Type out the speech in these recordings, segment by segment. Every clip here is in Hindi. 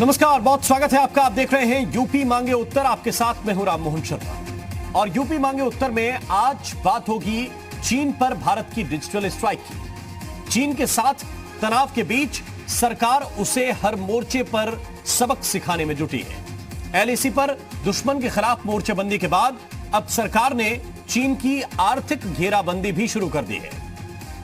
नमस्कार, बहुत स्वागत है आपका। आप देख रहे हैं यूपी मांगे उत्तर। आपके साथ मैं हूं राम मोहन शर्मा और यूपी मांगे उत्तर में आज बात होगी चीन पर भारत की डिजिटल स्ट्राइक की। चीन के साथ तनाव के बीच सरकार उसे हर मोर्चे पर सबक सिखाने में जुटी है। एलएसी पर दुश्मन के खिलाफ मोर्चेबंदी के बाद अब सरकार ने चीन की आर्थिक घेराबंदी भी शुरू कर दी है।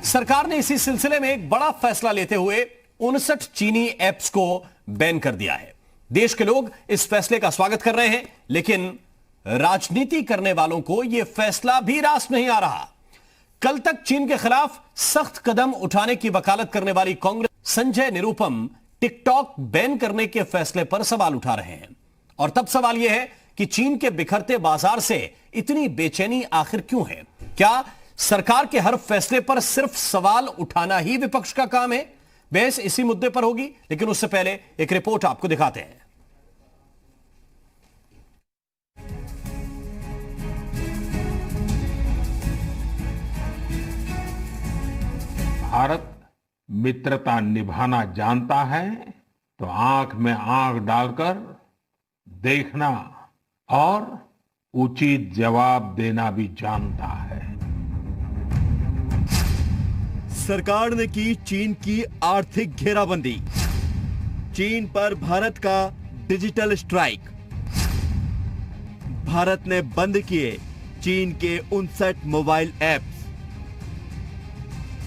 सरकार ने इसी सिलसिले में एक बड़ा फैसला लेते हुए 59 चीनी ऐप्स को बैन कर दिया है। देश के लोग इस फैसले का स्वागत कर रहे हैं, लेकिन राजनीति करने वालों को यह फैसला भी रास नहीं आ रहा। कल तक चीन के खिलाफ सख्त कदम उठाने की वकालत करने वाली कांग्रेस संजय निरुपम टिकटॉक बैन करने के फैसले पर सवाल उठा रहे हैं। और तब सवाल यह है कि चीन के बिखरते बाजार से इतनी बेचैनी आखिर क्यों है? क्या सरकार के हर फैसले पर सिर्फ सवाल उठाना ही विपक्ष का काम है? बहस इसी मुद्दे पर होगी, लेकिन उससे पहले एक रिपोर्ट आपको दिखाते हैं। भारत मित्रता निभाना जानता है तो आंख में आंख डालकर देखना और उचित जवाब देना भी जानता है। सरकार ने की चीन की आर्थिक घेराबंदी। चीन पर भारत का डिजिटल स्ट्राइक। भारत ने बंद किए चीन के 59 मोबाइल ऐप्स।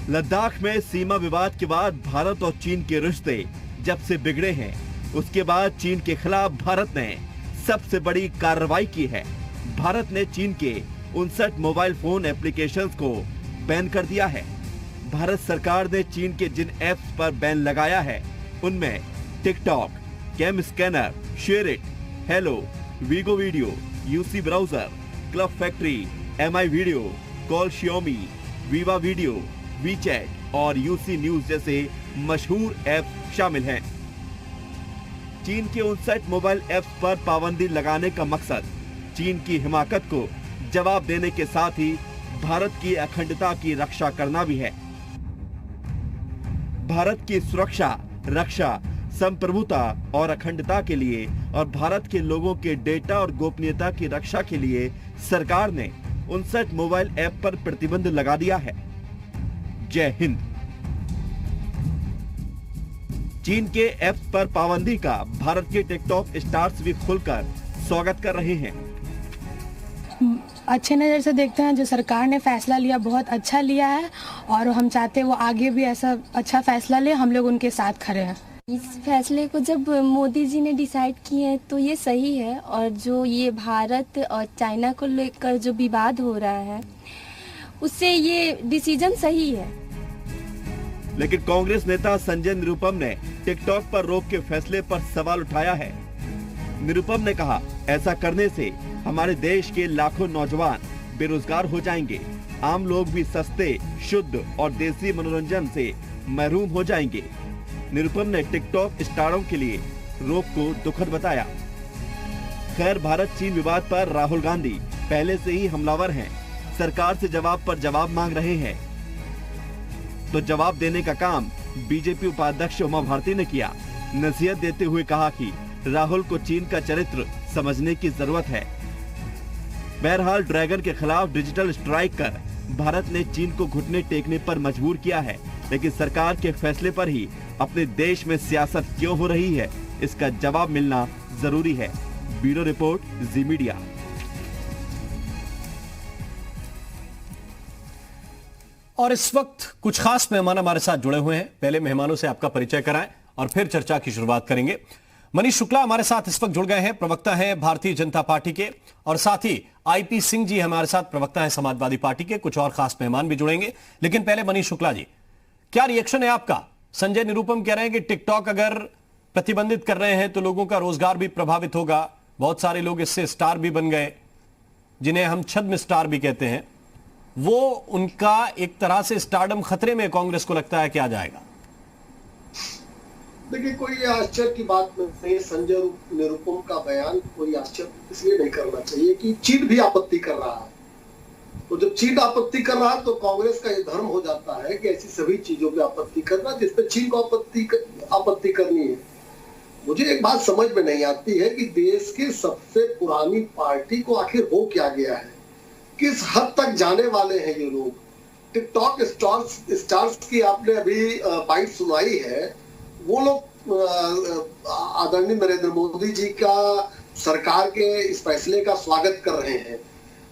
लद्दाख में सीमा विवाद के बाद भारत और चीन के रिश्ते जब से बिगड़े हैं, उसके बाद चीन के खिलाफ भारत ने सबसे बड़ी कार्रवाई की है। भारत ने चीन के 59 मोबाइल फोन एप्लीकेशंस को बैन कर दिया है। भारत सरकार ने चीन के जिन ऐप्स पर बैन लगाया है, उनमें TikTok, CamScanner, SHAREit, Hello, Vigo video, UC browser, Club Factory, Mi video, call Xiaomi, Viva video, WeChat और यूसी न्यूज जैसे मशहूर ऐप शामिल हैं। चीन के 59 मोबाइल ऐप्स पर पाबंदी लगाने का मकसद चीन की हिमाकत को जवाब देने के साथ ही भारत की अखंडता की रक्षा करना भी है। भारत की सुरक्षा, रक्षा, संप्रभुता और अखंडता के लिए और भारत के लोगों के डेटा और गोपनीयता की रक्षा के लिए सरकार ने 59 मोबाइल ऐप पर प्रतिबंध लगा दिया है। जय हिंद। चीन के ऐप्स पर पाबंदी का भारत के टिकटॉक स्टार्स भी खुलकर स्वागत कर रहे हैं। अच्छे नज़र से देखते हैं, जो सरकार ने फैसला लिया बहुत अच्छा लिया है और हम चाहते हैं वो आगे भी ऐसा अच्छा फैसला ले। हम लोग उनके साथ खड़े हैं। इस फैसले को जब मोदी जी ने डिसाइड किए हैं तो ये सही है, और जो ये भारत और चाइना को लेकर जो विवाद हो रहा है उससे ये डिसीजन सही है। लेकिन कांग्रेस नेता संजय निरुपम ने टिकटॉक पर रोक के फैसले पर सवाल उठाया है। निरुपम ने कहा, ऐसा करने से हमारे देश के लाखों नौजवान बेरोजगार हो जाएंगे। आम लोग भी सस्ते, शुद्ध और देसी मनोरंजन से महरूम हो जाएंगे। निरुपम ने टिकटॉक स्टारों के लिए रोक को दुखद बताया। खैर, भारत चीन विवाद पर राहुल गांधी पहले से ही हमलावर हैं। सरकार से जवाब पर जवाब मांग रहे हैं, तो जवाब देने का काम बीजेपी उपाध्यक्ष उमा भारती ने किया। नसीहत देते हुए कहा कि राहुल को चीन का चरित्र समझने की जरूरत है। बहरहाल, ड्रैगन के खिलाफ डिजिटल स्ट्राइक कर भारत ने चीन को घुटने टेकने पर मजबूर किया है, लेकिन सरकार के फैसले पर ही अपने देश में सियासत क्यों हो रही है, इसका जवाब मिलना जरूरी है। ब्यूरो रिपोर्ट, जी मीडिया। और इस वक्त कुछ खास मेहमान हमारे साथ जुड़े हुए हैं। पहले मेहमानों से आपका परिचय कराएं और फिर चर्चा की शुरुआत करेंगे। मनीष शुक्ला हमारे साथ इस वक्त जुड़ गए हैं, प्रवक्ता हैं भारतीय जनता पार्टी के, और साथ ही आईपी सिंह जी हमारे साथ, प्रवक्ता हैं समाजवादी पार्टी के। कुछ और खास मेहमान भी जुड़ेंगे, लेकिन पहले मनीष शुक्ला जी, क्या रिएक्शन है आपका? संजय निरुपम कह रहे हैं कि टिकटॉक अगर प्रतिबंधित कर रहे हैं तो लोगों का रोजगार भी प्रभावित होगा। बहुत सारे लोग इससे स्टार भी बन गए, जिन्हें हम छद्म स्टार भी कहते हैं। वो उनका एक तरह से स्टारडम खतरे में कांग्रेस को लगता है कि आ जाएगा। देखिए, कोई आश्चर्य की बात नहीं। संजय निरुपम का बयान कोई आश्चर्य इसलिए नहीं करना चाहिए कि चीन भी आपत्ति कर रहा है। तो जब चीन आपत्ति कर रहा है तो कांग्रेस का ये धर्म हो जाता है कि ऐसी सभी चीजों पे आपत्ति करना जिसपे चीन को आपत्ति करनी है। मुझे एक बात समझ में नहीं आती है कि देश की सबसे पुरानी पार्टी को आखिर हो क्या गया है, किस हद तक जाने वाले हैं ये लोग। टिकटॉक स्टार्स की आपने अभी बाइट सुनाई है, वो लोग आदरणीय नरेंद्र मोदी जी का सरकार के इस फैसले का स्वागत कर रहे हैं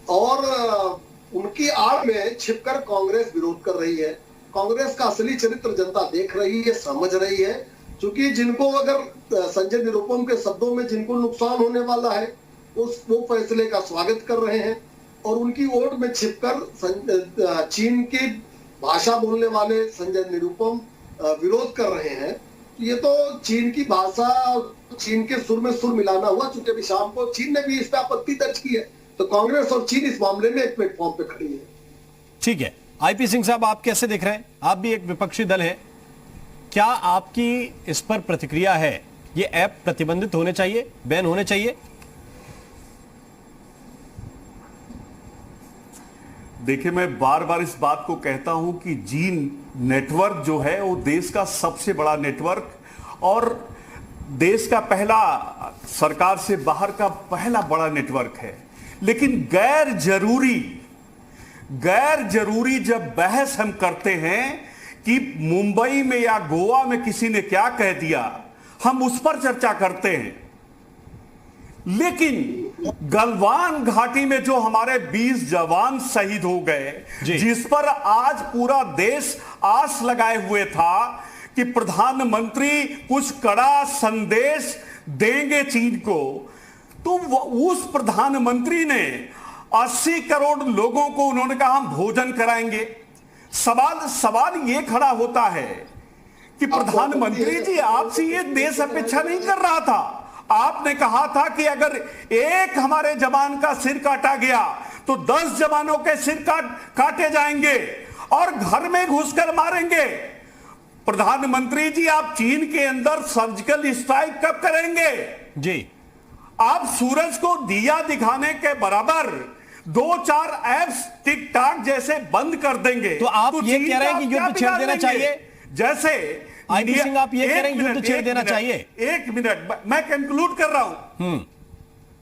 और उनकी आड़ में छिपकर कांग्रेस विरोध कर रही है। कांग्रेस का असली चरित्र जनता देख रही है, समझ रही है, क्योंकि जिनको अगर संजय निरुपम के शब्दों में जिनको नुकसान होने वाला है वो फैसले का स्वागत कर रहे हैं और उनकी वोट में छिपकर चीन की भाषा बोलने वाले संजय निरुपम विरोध कर रहे हैं। ये तो चीन की भाषा, चीन के सुर में सुर मिलाना हुआ, चूंकि अभी शाम को चीन ने भी इस पे आपत्ति दर्ज की है, तो कांग्रेस और चीन इस मामले में एक प्लेटफॉर्म पे खड़ी है। ठीक है, आईपी सिंह साहब, आप कैसे देख रहे हैं? आप भी एक विपक्षी दल है, क्या आपकी इस पर प्रतिक्रिया है? ये ऐप प्रतिबंधित होने चाहिए, बैन होने चाहिए? देखिए, मैं बार बार इस बात को कहता हूं कि जी नेटवर्क जो है वो देश का सबसे बड़ा नेटवर्क और देश का पहला, सरकार से बाहर का पहला बड़ा नेटवर्क है। लेकिन गैर जरूरी जब बहस हम करते हैं कि मुंबई में या गोवा में किसी ने क्या कह दिया, हम उस पर चर्चा करते हैं। लेकिन गलवान घाटी में जो हमारे 20 जवान शहीद हो गए, जिस पर आज पूरा देश आस लगाए हुए था कि प्रधानमंत्री कुछ कड़ा संदेश देंगे चीन को, तो उस प्रधानमंत्री ने 80 करोड़ लोगों को उन्होंने कहा हम भोजन कराएंगे। सवाल ये खड़ा होता है कि प्रधानमंत्री जी, आपसे ये देश अपेक्षा नहीं कर रहा था। आपने कहा था कि अगर एक हमारे जवान का सिर काटा गया तो 10 जवानों के सिर काटे जाएंगे और घर में घुसकर मारेंगे। प्रधानमंत्री जी, आप चीन के अंदर सर्जिकल स्ट्राइक कब करेंगे? जी, आप सूरज को दिया दिखाने के बराबर 2-4 ऐप्स टिकटॉक जैसे बंद कर देंगे। तो आप ये कह रहे हैं कि युद्ध छेड़ देना चाहिए? जैसे आईपी सिंह, आप ये कह रहे हैं युद्ध छेड़ देना चाहिए? एक मिनट, मैं कंक्लूड कर रहा हूं।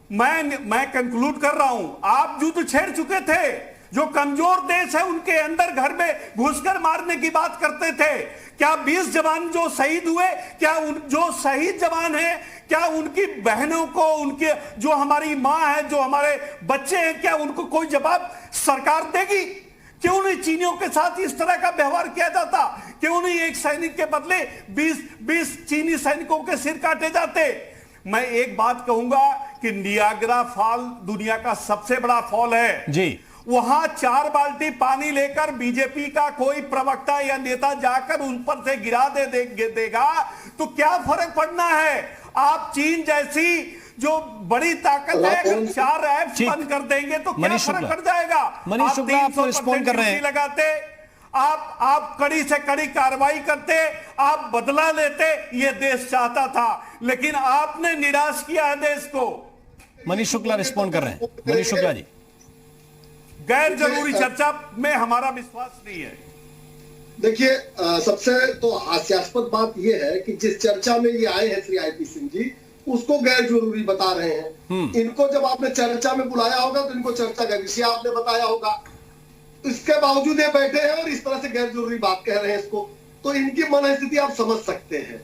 मैं कंक्लूड कर रहा हूं। आप युद्ध छेड़ चुके थे। जो कमजोर देश है उनके अंदर घर में घुसकर मारने की बात करते थे। क्या 20 जवान जो शहीद हुए, क्या जो शहीद जवान हैं, क्या उनकी बहनों को, उनके जो हमारी मां है, जो हमारे बच्चे हैं, क्या उनको कोई जवाब सरकार देगी? क्यों नहीं चीनियों के साथ इस तरह का व्यवहार किया जाता? क्यों नहीं एक सैनिक के बदले 20 चीनी सैनिकों के सिर काटे जाते? मैं एक बात कहूंगा कि नियाग्रा फॉल दुनिया का सबसे बड़ा फॉल है जी। वहां 4 बाल्टी पानी लेकर बीजेपी का कोई प्रवक्ता या नेता जाकर उन पर से गिरा देगा तो क्या फर्क पड़ना है? आप चीन जैसी जो बड़ी ताकत है, अगर 4 ऐप्स बंद कर देंगे तो क्या फर्क पड़ जाएगा? मनीष शुक्ला, आप रिस्पॉन्ड कर रहे हैं। लगाते, आप कड़ी से कड़ी कार्रवाई करते, आप बदला लेते, ये देश चाहता था, लेकिन आपने निराश किया है देश को। मनीष शुक्ला रिस्पॉन्ड कर रहे हैं। मनीष शुक्ला जी, गैर जरूरी चर्चा में हमारा विश्वास नहीं है। देखिए, सबसे तो हास्यास्पद बात यह है कि जिस चर्चा में ये आए हैं श्री आईपी सिंह जी, उसको गैर जरूरी बता रहे हैं। इनको जब आपने चर्चा में बुलाया होगा तो इनको चर्चा का विषय आपने बताया होगा, इसके बावजूद ये बैठे हैं और इस तरह से गैर जरूरी बात कह रहे हैं इसको, तो इनकी मनस्थिति आप समझ सकते हैं।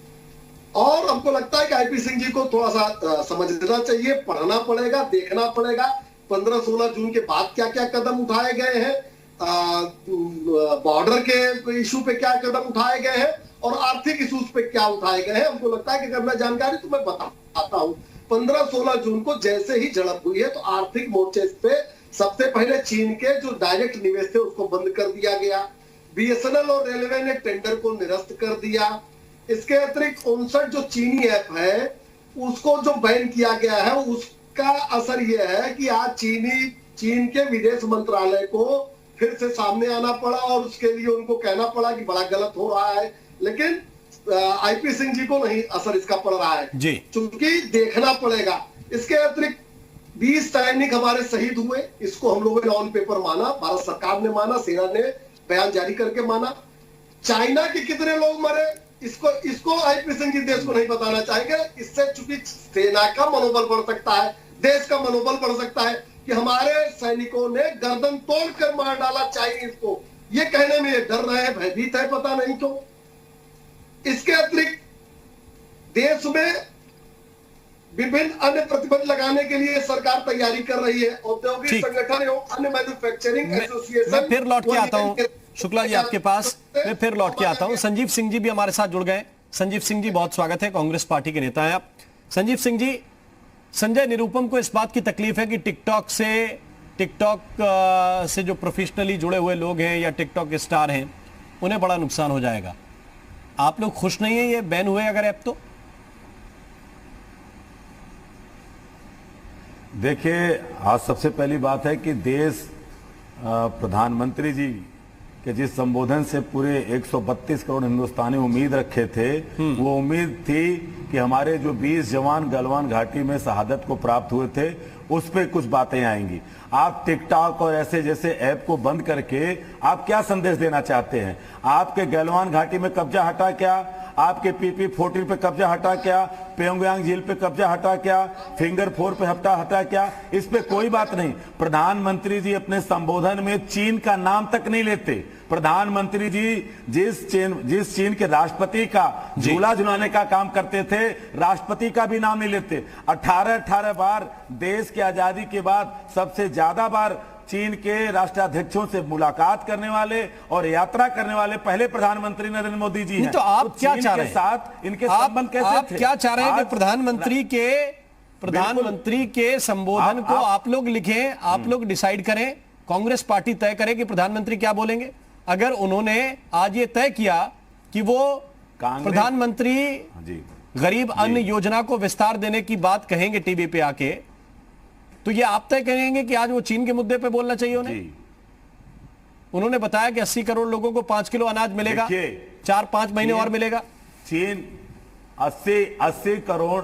और हमको लगता है कि आईपी सिंह जी को थोड़ा सा समझना चाहिए, पढ़ना पड़ेगा, देखना पड़ेगा 15-16 जून के बाद क्या क्या कदम उठाए गए हैं, बॉर्डर के इशू पे क्या कदम उठाए गए हैं और आर्थिक इशूज पे क्या उठाए गए हैं। हमको लगता है कि अगर मैं जानकारी तो मैं बताता हूँ। 15-16 जून को जैसे ही झड़प हुई है तो आर्थिक मोर्चे पे सबसे पहले चीन के जो डायरेक्ट निवेश थे उसको बंद कर दिया गया। बीएसएनएल और रेलवे ने टेंडर को निरस्त कर दिया। इसके अतिरिक्त 59 जो चीनी ऐप है उसको जो बैन किया गया है, उसका असर यह है कि आज चीन के विदेश मंत्रालय को फिर से सामने आना पड़ा और उसके लिए उनको कहना पड़ा कि बड़ा गलत हो रहा है। लेकिन आईपी सिंह जी को नहीं असर इसका पड़ रहा है जी, क्योंकि देखना पड़ेगा। इसके अतिरिक्त 20 सैनिक हमारे शहीद हुए, इसको हम लोगों ने ऑन पेपर माना, भारत सरकार ने माना, सेना ने बयान जारी करके माना। चाइना के कितने लोग मरे इसको आईपी सिंह जी देश को नहीं बताना चाहेंगे। इससे चूंकि सेना का मनोबल बढ़ सकता है, देश का मनोबल बढ़ सकता है कि हमारे सैनिकों ने गर्दन तोड़कर मार डाला चाइनीज को, ये कहने में ये डर रहे हैं, भयभीत है, पता नहीं क्यों। इसके अतिरिक्त देश में विभिन्न अन्य प्रतिबंध लगाने के लिए सरकार तैयारी कर रही है। औद्योगिक संगठन एवं अन्य मैन्युफैक्चरिंग एसोसिएशन। मैं फिर लौट के आता हूं शुक्ला जी आपके पास, मैं फिर लौट के आता हूं। संजीव सिंह जी भी हमारे साथ जुड़ गए। संजीव सिंह जी बहुत स्वागत है, कांग्रेस पार्टी के नेता हैं आप। संजीव सिंह जी, संजय निरुपम को इस बात की तकलीफ है कि टिकटॉक से जो प्रोफेशनली जुड़े हुए लोग हैं या टिकटॉक स्टार हैं उन्हें बड़ा नुकसान हो जाएगा। आप लोग खुश नहीं है ये बैन हुए अगर ऐप? तो देखिए, आज सबसे पहली बात है कि देश प्रधानमंत्री जी के जिस संबोधन से पूरे 132 करोड़ हिंदुस्तानी उम्मीद रखे थे, वो उम्मीद थी कि हमारे जो 20 जवान गलवान घाटी में शहादत को प्राप्त हुए थे उस पे कुछ बातें आएंगी। आप टिकटॉक और ऐसे जैसे ऐप को बंद करके आप क्या संदेश देना चाहते हैं? आपके गलवान घाटी में कब्जा हटा क्या? आपके PP-14 पे कब्जा हटा क्या? प्योंगयांग झील पे कब्जा हटा क्या? फिंगर 4 पे हटा क्या? इस पे कोई बात नहीं। प्रधानमंत्री जी अपने संबोधन में चीन का नाम तक नहीं लेते। प्रधानमंत्री जी जिस चीन के राष्ट्रपति का झूला झुलाने का काम करते थे, राष्ट्रपति का भी नाम नहीं लेते। 18 बार देश की आजादी के बाद सबसे ज्यादा बार चीन के राष्ट्राध्यक्षों से मुलाकात करने वाले और यात्रा करने वाले पहले प्रधानमंत्री नरेंद्र मोदी जी हैं। तो आप क्या चाह रहे हैं? साथ इनके संबंध कैसे थे? आप क्या चाह रहे हैं कि प्रधानमंत्री के संबोधन को आप लोग लिखें, आप लोग डिसाइड करें, कांग्रेस पार्टी तय करे कि प्रधानमंत्री क्या बोलेंगे? अगर उन्होंने आज ये तय किया कि वो प्रधानमंत्री गरीब अन्न योजना को विस्तार देने की बात कहेंगे टीवी पे आके, तो ये आप तय करेंगे कि आज वो चीन के मुद्दे पे बोलना चाहिए उन्हें? उन्होंने बताया कि 80 करोड़ लोगों को 5 किलो अनाज मिलेगा, 4-5 महीने और मिलेगा। चीन 80 करोड़,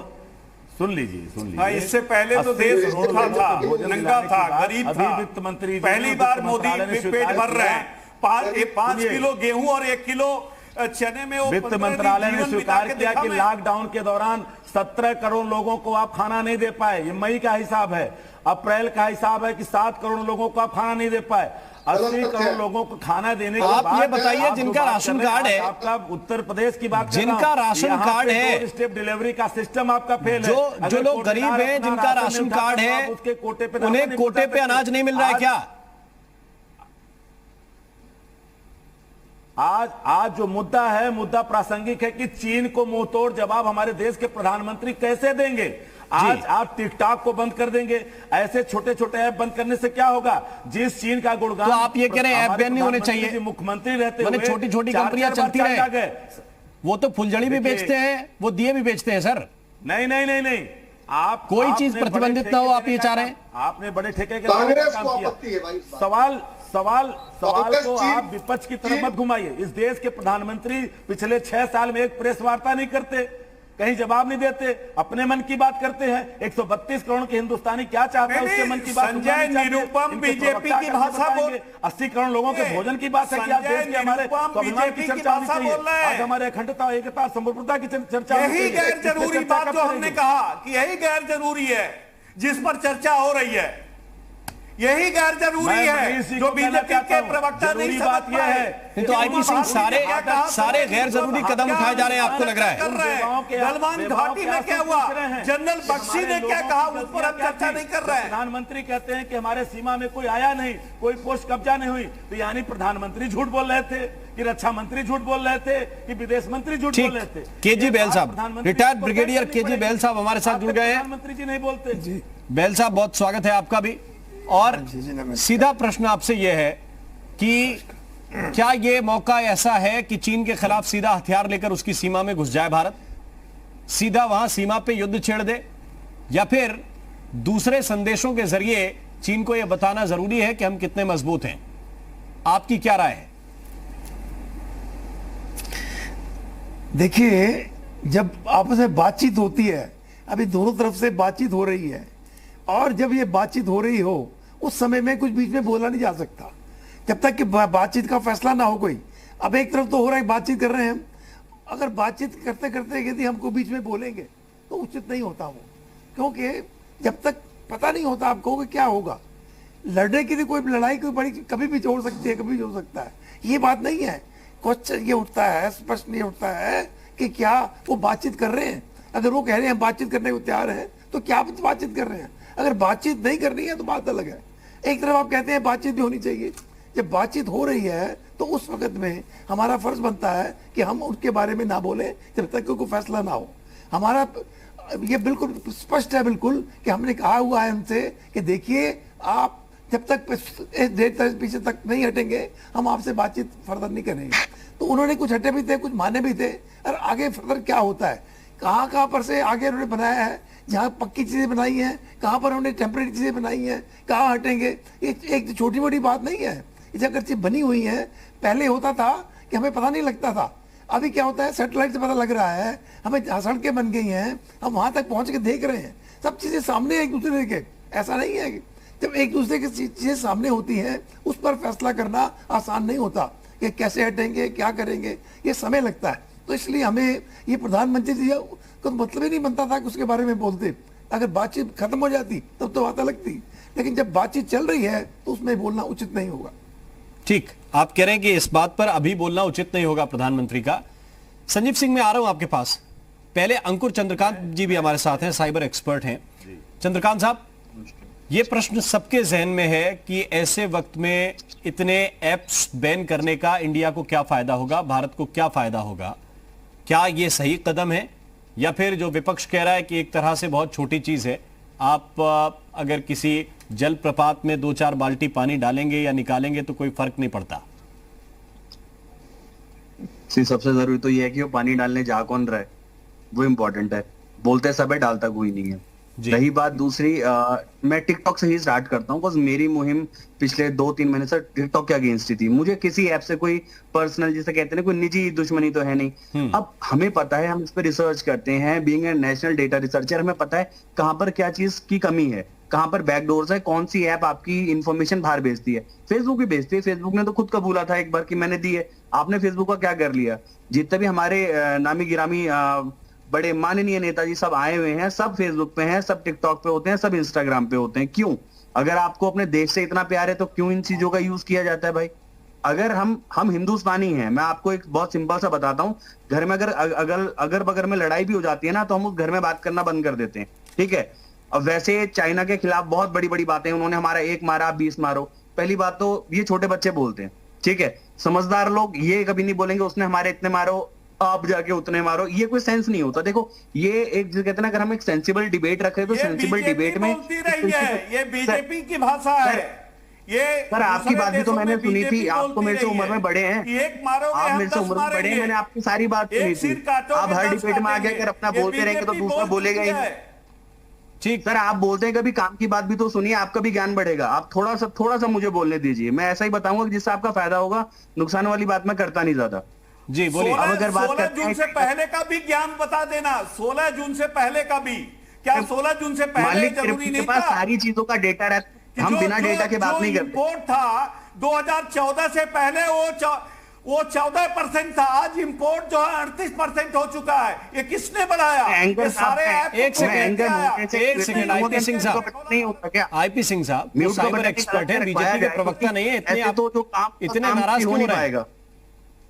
सुन लीजिए। इससे पहले तो देश भूखा था, नंगा था, गरीब था। वित्त मंत्री पहली बार मोदी पेट भर रहे हैं। 5 किलो गेहूं और 1 किलो चने में वित्त मंत्रालय ने स्वीकार किया कि लॉकडाउन के दौरान 17 करोड़ लोगों को आप खाना नहीं दे पाए। ये मई का हिसाब है। अप्रैल का हिसाब है कि 7 करोड़ लोगों को आप खाना नहीं दे पाए। 80 करोड़ लोगों को खाना देने के बाद आप ये बताइए जिनका राशन कार्ड है, आपका उत्तर प्रदेश की बात, जिनका राशन कार्ड है, स्टेप डिलीवरी का सिस्टम आपका फेल है। जो लोग गरीब हैं, जिनका राशन कार्ड है, उसके कोटे पे उन्हें कोटे पे अनाज नहीं मिल रहा है क्या? आज जो मुद्दा है, मुद्दा प्रासंगिक है कि चीन को मुंहतोड़ जवाब हमारे देश के प्रधानमंत्री कैसे देंगे? आज आप टिकटॉक को बंद कर देंगे, ऐसे छोटे छोटे ऐप बंद करने से क्या होगा? जिस चीन का गुणगान, तो आप ये कह रहे हैं ऐप बैन नहीं होने चाहिए? मुख्यमंत्री रहते हुए छोटी छोटी कंपनियां चलती रहे, वो तो फुलझड़ी भी बेचते हैं, वो दिए भी बेचते हैं सर। नहीं, आप कोई चीज प्रतिबंधित ना हो, आप ये चाह रहे हैं? आपने बड़े ठेके के कांग्रेस को आपत्ति है भाई। सवाल को आप विपक्ष की तरफ मत घुमाइए। इस देश के प्रधानमंत्री पिछले 6 साल में एक प्रेस वार्ता नहीं करते, कहीं जवाब नहीं देते, अपने मन की बात करते हैं। 132 करोड़ के हिंदुस्तानी क्या चाहते हैं उसके मन की बात। संजय निरुपम बीजेपी की भाषा बोल, 80 करोड़ लोगों के भोजन की बात है कि आज देश के हमारे बीजेपी की भाषा बोल रहे हैं। आज हमारे अखंडता, एकता, संप्रभुता की चर्चा। यही गैर जरूरी बात जो हमने कहा कि यही गैर जरूरी है जिस पर चर्चा हो रही है, यही गैर जरूरी है जो बीजेपी के प्रवक्ता नहीं समझ पाए हैं। तो आईपी सिंह सारे गैर जरूरी कदम उठाए जा रहे हैं, आपको लग रहा है? गलवान घाटी में क्या हुआ, जनरल बख्शी ने क्या कहा, उस पर हम चर्चा नहीं कर रहे हैं। प्रधानमंत्री कहते हैं कि हमारे सीमा में कोई आया नहीं, कोई पोस्ट कब्जा नहीं हुई, तो यानी प्रधानमंत्री झूठ बोल रहे थे कि रक्षा मंत्री झूठ बोल रहे थे कि विदेश मंत्री झूठ बोल रहे थे। केजी बैल साहब, रिटायर्ड ब्रिगेडियर केजी बैल साहब हमारे साथ जुड़ गए हैं। प्रधानमंत्री जी नहीं बोलते। बैल साहब बहुत स्वागत है आपका भी। और सीधा प्रश्न आपसे यह है कि क्या यह मौका ऐसा है कि चीन के खिलाफ सीधा हथियार लेकर उसकी सीमा में घुस जाए भारत, सीधा वहां सीमा पे युद्ध छेड़ दे, या फिर दूसरे संदेशों के जरिए चीन को यह बताना जरूरी है कि हम कितने मजबूत हैं? आपकी क्या राय है? देखिए, जब आपस में बातचीत होती है, अभी दोनों तरफ से बातचीत हो रही है, और जब ये बातचीत हो रही हो उस समय में कुछ बीच में बोला नहीं जा सकता जब तक कि बातचीत का फैसला ना हो कोई। अब एक तरफ तो हो रहा है, बातचीत कर रहे हैं हम, अगर बातचीत करते करते यदि हमको बीच में बोलेंगे तो उचित नहीं होता वो, क्योंकि जब तक पता नहीं होता आप कहोगे क्या होगा। लड़ने की कोई लड़ाई कोई बड़ी कभी भी हो सकती है, कभी भी हो सकता है, ये बात नहीं है। क्वेश्चन ये उठता है, प्रश्न ये उठता है कि क्या वो बातचीत कर रहे हैं। अगर वो कह रहे हैं बातचीत करने को तैयार है तो क्या बातचीत कर रहे हैं। अगर बातचीत नहीं करनी है तो बात अलग है। एक तरफ आप कहते हैं बातचीत भी होनी चाहिए, जब बातचीत हो रही है तो उस वक्त में हमारा फर्ज बनता है कि हम उनके बारे में ना बोलें जब तक कोई फैसला ना हो। हमारा ये बिल्कुल स्पष्ट है बिल्कुल कि हमने कहा हुआ है उनसे कि देखिए आप जब तक देर पीछे तक नहीं हटेंगे हम आपसे बातचीत फर्दर नहीं करेंगे। तो उन्होंने कुछ हटे भी थे, कुछ माने भी थे, और आगे फर्दर क्या होता है, कहाँ पर से आगे उन्होंने बनाया है, जहाँ पक्की चीजें बनाई हैं, कहाँ पर उन्होंने टेम्परेरी चीजें बनाई हैं, कहाँ हटेंगे। एक छोटी बड़ी बात नहीं है, ये अगर चीज बनी हुई है। पहले होता था कि हमें पता नहीं लगता था, अभी क्या होता है सैटेलाइट से पता लग रहा है, हमें सड़कें बन गई हैं, हम वहां तक पहुंच के देख रहे हैं, सब चीजें सामने एक दूसरे के। ऐसा नहीं है कि जब एक दूसरे की चीजें सामने होती हैं उस पर फैसला करना आसान नहीं होता कि कैसे हटेंगे, क्या करेंगे, ये समय लगता है। तो इसलिए हमें ये प्रधानमंत्री जी को मतलब ही नहीं बनता था कि उसके बारे में बोलते। अगर बातचीत खत्म हो जाती तब तो बात अलग थी, लेकिन जब बातचीत चल रही है तो उसमें बोलना उचित नहीं होगा। ठीक, आप कह रहे हैं कि इस बात पर अभी बोलना उचित नहीं होगा प्रधानमंत्री का। संजीव सिंह, मैं आ रहा हूं आपके पास। पहले अंकुर चंद्रकांत जी भी हमारे साथ हैं, साइबर एक्सपर्ट हैं। चंद्रकांत साहब, ये प्रश्न सबके जहन में है कि ऐसे वक्त में इतने ऐप्स बैन करने का इंडिया को क्या फायदा होगा, भारत को क्या फायदा होगा। क्या ये सही कदम है, या फिर जो विपक्ष कह रहा है कि एक तरह से बहुत छोटी चीज है, आप अगर किसी जल प्रपात में 2-4 बाल्टी पानी डालेंगे या निकालेंगे तो कोई फर्क नहीं पड़ता। सबसे जरूरी तो ये है कि वो पानी डालने जा कौन रहा है, वो इम्पोर्टेंट है। बोलते सब है, डालता कोई नहीं है। रही बात दूसरी, मैं टिकटॉक से ही स्टार्ट करता हूँ, मेरी मुहिम पिछले 2-3 महीने से टिकटॉक के अगेंस्ट ही थी। मुझे किसी ऐप से कोई पर्सनल, जिसे कहते हैं कोई निजी दुश्मनी तो है नहीं। अब हमें पता है, हम इस पर रिसर्च करते हैं, being a national data researcher हमें पता है कहाँ पर क्या चीज की कमी है, कहाँ पर बैकडोर्स है, कौन सी ऐप आपकी इंफॉर्मेशन बाहर भेजती है। फेसबुक भी भेजती है, फेसबुक ने तो खुद कबूला था एक बार कि मैंने दी है। आपने फेसबुक का क्या कर लिया? जितने भी हमारे नामी गिरामी बड़े माननीय नेताजी सब आए हुए हैं, सब फेसबुक पे हैं, सब टिकटॉक पे होते हैं, सब इंस्टाग्राम पे होते हैं। क्यों? अगर आपको अपने देश से इतना प्यार है तो क्यों इन चीजों का यूज किया जाता है भाई? अगर हम हिंदुस्तानी हैं, मैं आपको एक बहुत सिंपल सा बताता हूँ, घर में अगर बगल में लड़ाई भी हो जाती है ना तो हम उस घर में बात करना बंद कर देते हैं, ठीक है। अब वैसे चाइना के खिलाफ बहुत बड़ी बड़ी बातें, उन्होंने हमारा 1 मारा, आप 20 मारो। पहली बात तो ये छोटे बच्चे बोलते हैं, ठीक है। समझदार लोग ये कभी नहीं बोलेंगे उसने हमारे इतने मारो, आप जाके उतने मारो। ये कोई सेंस नहीं होता। देखो, ये एक जो कहते हैं ना, अगर हम एक सेंसिबल डिबेट रखें तो सेंसिबल डिबेट में ये बीजेपी की भाषा है। ये सर आपकी बात भी तो मैंने सुनी थी, आप तो मेरे से उम्र में बड़े हैं, आप मेरे से उम्र में बड़े हैं, मैंने आपकी सारी बात सुनी थी। आप हर डिबेट में आगे अगर अपना बोलते रहेंगे तो दूसरा बोलेगा ही। ठीक सर, आप बोलते हैं कभी काम की बात भी तो सुनिए, आपका भी ज्ञान बढ़ेगा। आप थोड़ा सा मुझे बोलने दीजिए, मैं ऐसा ही बताऊंगा कि जिससे आपका फायदा होगा। नुकसान वाली बात मैं करता नहीं ज्यादा। जी बोलिए। अब अगर 16 जून से पहले का भी ज्ञान बता देना, 16 जून से पहले का भी। क्या 16 जून से पहले जरूरी नहीं था? सारी चीजों का डेटा रहता, हम बिना डेटा के बात नहीं करते। इंपोर्ट था 2014 से पहले वो 14% था, आज इंपोर्ट जो है 38% हो चुका है। ये किसने बढ़ाया? सारे एक सेकंड आईपी सिंह साहब, नहीं होता क्या? आईपी सिंह साहब वो साइबर एक्सपर्ट है, बीजेपी के प्रवक्ता नहीं है, इतने नाराज क्यों हो रहे हैं?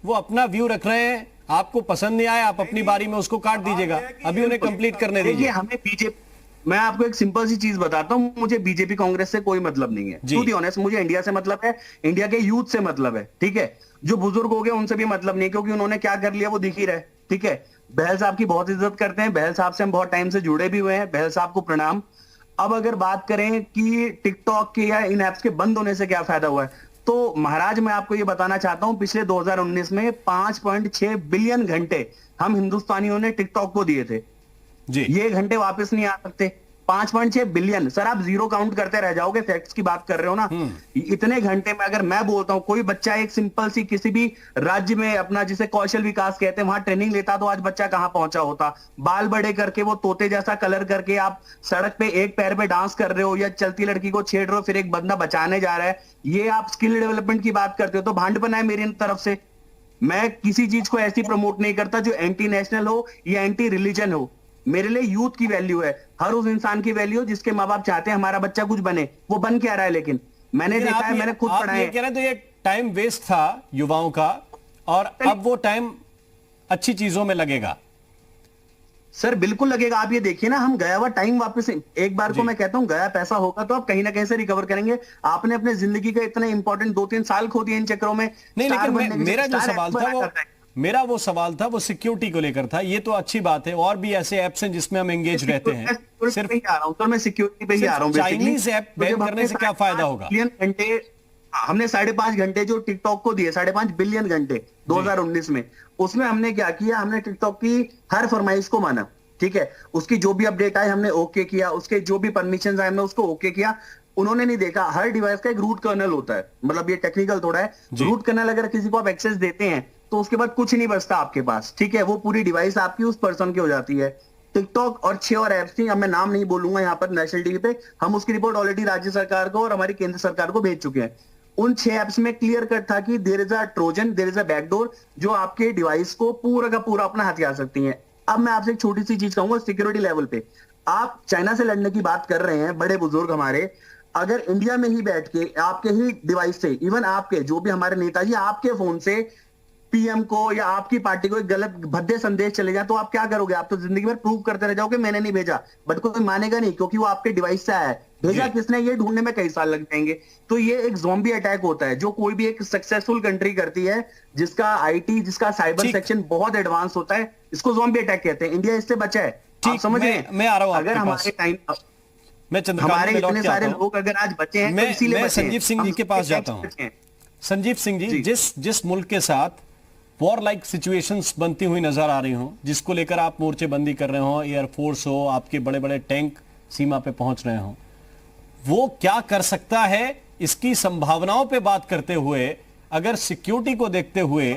वो अपना व्यू रख रहे हैं, आपको पसंद नहीं आया, आप अपनी बारी में उसको काट दीजिएगा। अभी उन्हें कंप्लीट करने दीजिए। हमें बीजेपी, मैं आपको एक सिंपल सी चीज बताता हूं, मुझे बीजेपी कांग्रेस से कोई मतलब नहीं है। टू बी ऑनेस्ट, मुझे इंडिया से मतलब है, इंडिया के यूथ से मतलब है, ठीक है। जो बुजुर्ग हो गए उनसे भी मतलब नहीं, क्योंकि उन्होंने क्या कर लिया वो दिख ही रहे, ठीक है। बहल साहब की बहुत इज्जत करते हैं, बहल साहब से हम बहुत टाइम से जुड़े भी हुए हैं, बहल साहब को प्रणाम। अब अगर बात करें कि टिकटॉक के या इन एप्स के बंद होने से क्या फायदा हुआ है, तो महाराज मैं आपको ये बताना चाहता हूं, पिछले 2019 में 5.6 बिलियन घंटे हम हिंदुस्तानियों ने टिकटॉक को दिए थे जी। ये घंटे वापस नहीं आ सकते। 5.6 बिलियन, सर आप जीरो काउंट करते रह जाओगे, फैक्ट्स की बात कर रहे हो ना। इतने घंटे में अगर मैं बोलता हूं, कोई बच्चा एक सिंपल सी किसी भी राज्य में अपना, जिसे कौशल विकास कहते हैं, वहां ट्रेनिंग लेता तो आज बच्चा कहां पहुंचा होता। बाल बड़े करके वो तोते जैसा कलर करके आप सड़क पे एक पैर पे डांस कर रहे हो या चलती लड़की को छेड़ रहे हो, फिर एक बंदा बचाने जा रहा है, ये आप स्किल डेवलपमेंट की बात करते हो तो भांडपन है मेरी तरफ से। मैं किसी चीज को ऐसी प्रमोट नहीं करता जो एंटी नेशनल हो या एंटी रिलीजन हो। मेरे लिए यूथ की वैल्यू है, हर उस इंसान की वैल्यू जिसके माँ बाप चाहते हैं हमारा बच्चा कुछ बने। वो बन क्या रहा है, लेकिन मैंने देखा है, मैंने खुद पढ़ा है। कह रहे तो ये टाइम वेस्ट था युवाओं का, और अब वो टाइम अच्छी चीजों में लगेगा। सर बिल्कुल लगेगा। आप ये देखिए ना, हम गया हुआ टाइम वापस, एक बार को मैं कहता हूं गया पैसा होगा तो आप कहीं ना कहीं से रिकवर करेंगे। आपने अपने जिंदगी का इतने इंपॉर्टेंट 2-3 साल खो दिए इन चक्रों में। नहीं, लेकिन मेरा जो सवाल था वो सवाल था वो सिक्योरिटी को लेकर था। ये तो अच्छी बात है, और भी ऐसे ऐप्स हैं जिसमें हम एंगेज रहते हैं। सिर्फ आ रहा हूं सर, मैं सिक्योरिटी पे ही आ रहा हूं। चाइनीज ऐप बैन करने से क्या फायदा होगा? घंटे हमने 5.5 घंटे जो टिकटॉक को दिए, 5.5 बिलियन घंटे 2019 में, उसमें हमने क्या किया, हमने टिकटॉक की हर फरमाइश को माना। ठीक है, उसकी जो भी अपडेट आए हमने ओके किया, उसके जो भी परमिशन आए हमने उसको ओके किया। उन्होंने नहीं देखा, हर डिवाइस का एक रूट कर्नल होता है, मतलब ये टेक्निकल थोड़ा है। रूट कर्नल अगर किसी को आप एक्सेस देते हैं तो उसके बाद कुछ नहीं बचता आपके पास। ठीक है, वो पूरी डिवाइस आपकी उस पर्सन की हो जाती है। टिकटॉक और 6 और ऐप्स थी, अब मैं नाम नहीं बोलूंगा यहाँ पर नेशनल टीवी पे, हम उसकी रिपोर्ट ऑलरेडी राज्य सरकार को और हमारी केंद्र सरकार को भेज चुके हैं। उन 6 ऐप्स में क्लियर कट था कि there is a trojan, there is a backdoor जो आपके डिवाइस को पूरा का पूरा अपना हथियार सकती है। अब मैं आपसे एक छोटी सी चीज कहूंगा, सिक्योरिटी लेवल पे आप चाइना से लड़ने की बात कर रहे हैं, बड़े बुजुर्ग हमारे, अगर इंडिया में ही बैठ के आपके ही डिवाइस से, इवन आपके जो भी हमारे नेताजी, आपके फोन से पीएम को या आपकी पार्टी को एक गलत भद्दे संदेश चले जाए तो आप क्या करोगे? आप तो जिंदगी भर प्रूव करते रह जाओगे मैंने नहीं भेजा, बट कोई मानेगा नहीं क्योंकि वो आपके डिवाइस से आया है। भेजा किसने, ये ढूंढने में कई साल लग जाएंगे। तो ये एक ज़ॉम्बी अटैक होता है जो कोई भी एक सक्सेसफुल कंट्री करती है, जिसका आईटी, जिसका साइबर सेक्शन बहुत एडवांस होता है, इसको ज़ॉम्बी अटैक कहते हैं। इंडिया इससे बचा है, आप समझ रहे हैं? मैं आ रहा हूं अगर हमारे टाइम हमारे इतने सारे लोग अगर आज बचे हैं तो इसीलिए मैं संजीव सिंह जी के पास जाता हूं। संजीव सिंह जी, जिस मुल्क के साथ वॉर लाइक सिचुएशंस बनती हुई नजर आ रही हो, जिसको लेकर आप मोर्चेबंदी कर रहे हो, एयरफोर्स हो, आपके बड़े बड़े टैंक सीमा पे पहुंच रहे हो, वो क्या कर सकता है, इसकी संभावनाओं पे बात करते हुए, अगर सिक्योरिटी को देखते हुए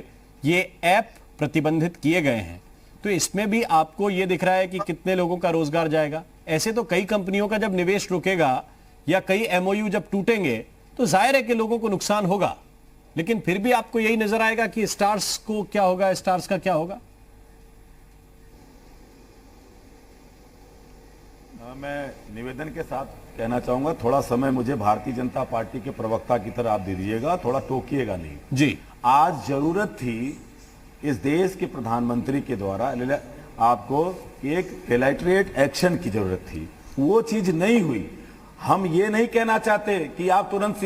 ये ऐप प्रतिबंधित किए गए हैं, तो इसमें भी आपको ये दिख रहा है कि कितने लोगों का रोजगार जाएगा? ऐसे तो कई कंपनियों का जब निवेश रुकेगा या कई एमओयू जब टूटेंगे तो जाहिर है कि लोगों को नुकसान होगा, लेकिन फिर भी आपको यही नजर आएगा कि स्टार्स को क्या होगा, स्टार्स का क्या होगा? मैं निवेदन के साथ कहना चाहूंगा, थोड़ा समय मुझे भारतीय जनता पार्टी के प्रवक्ता की तरह आप दे दीजिएगा, थोड़ा टोकिएगा नहीं जी। आज जरूरत थी इस देश के प्रधानमंत्री के द्वारा आपको एक रिलेटरेट एक्शन की जरूरत थी, वो चीज नहीं हुई। हम ये नहीं कहना चाहते कि आप तुरंत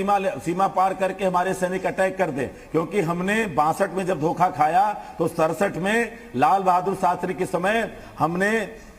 सीमा पार करके हमारे सैनिक अटैक कर दें, क्योंकि हमने 62 में जब धोखा खाया तो 67 में लाल बहादुर शास्त्री के समय हमने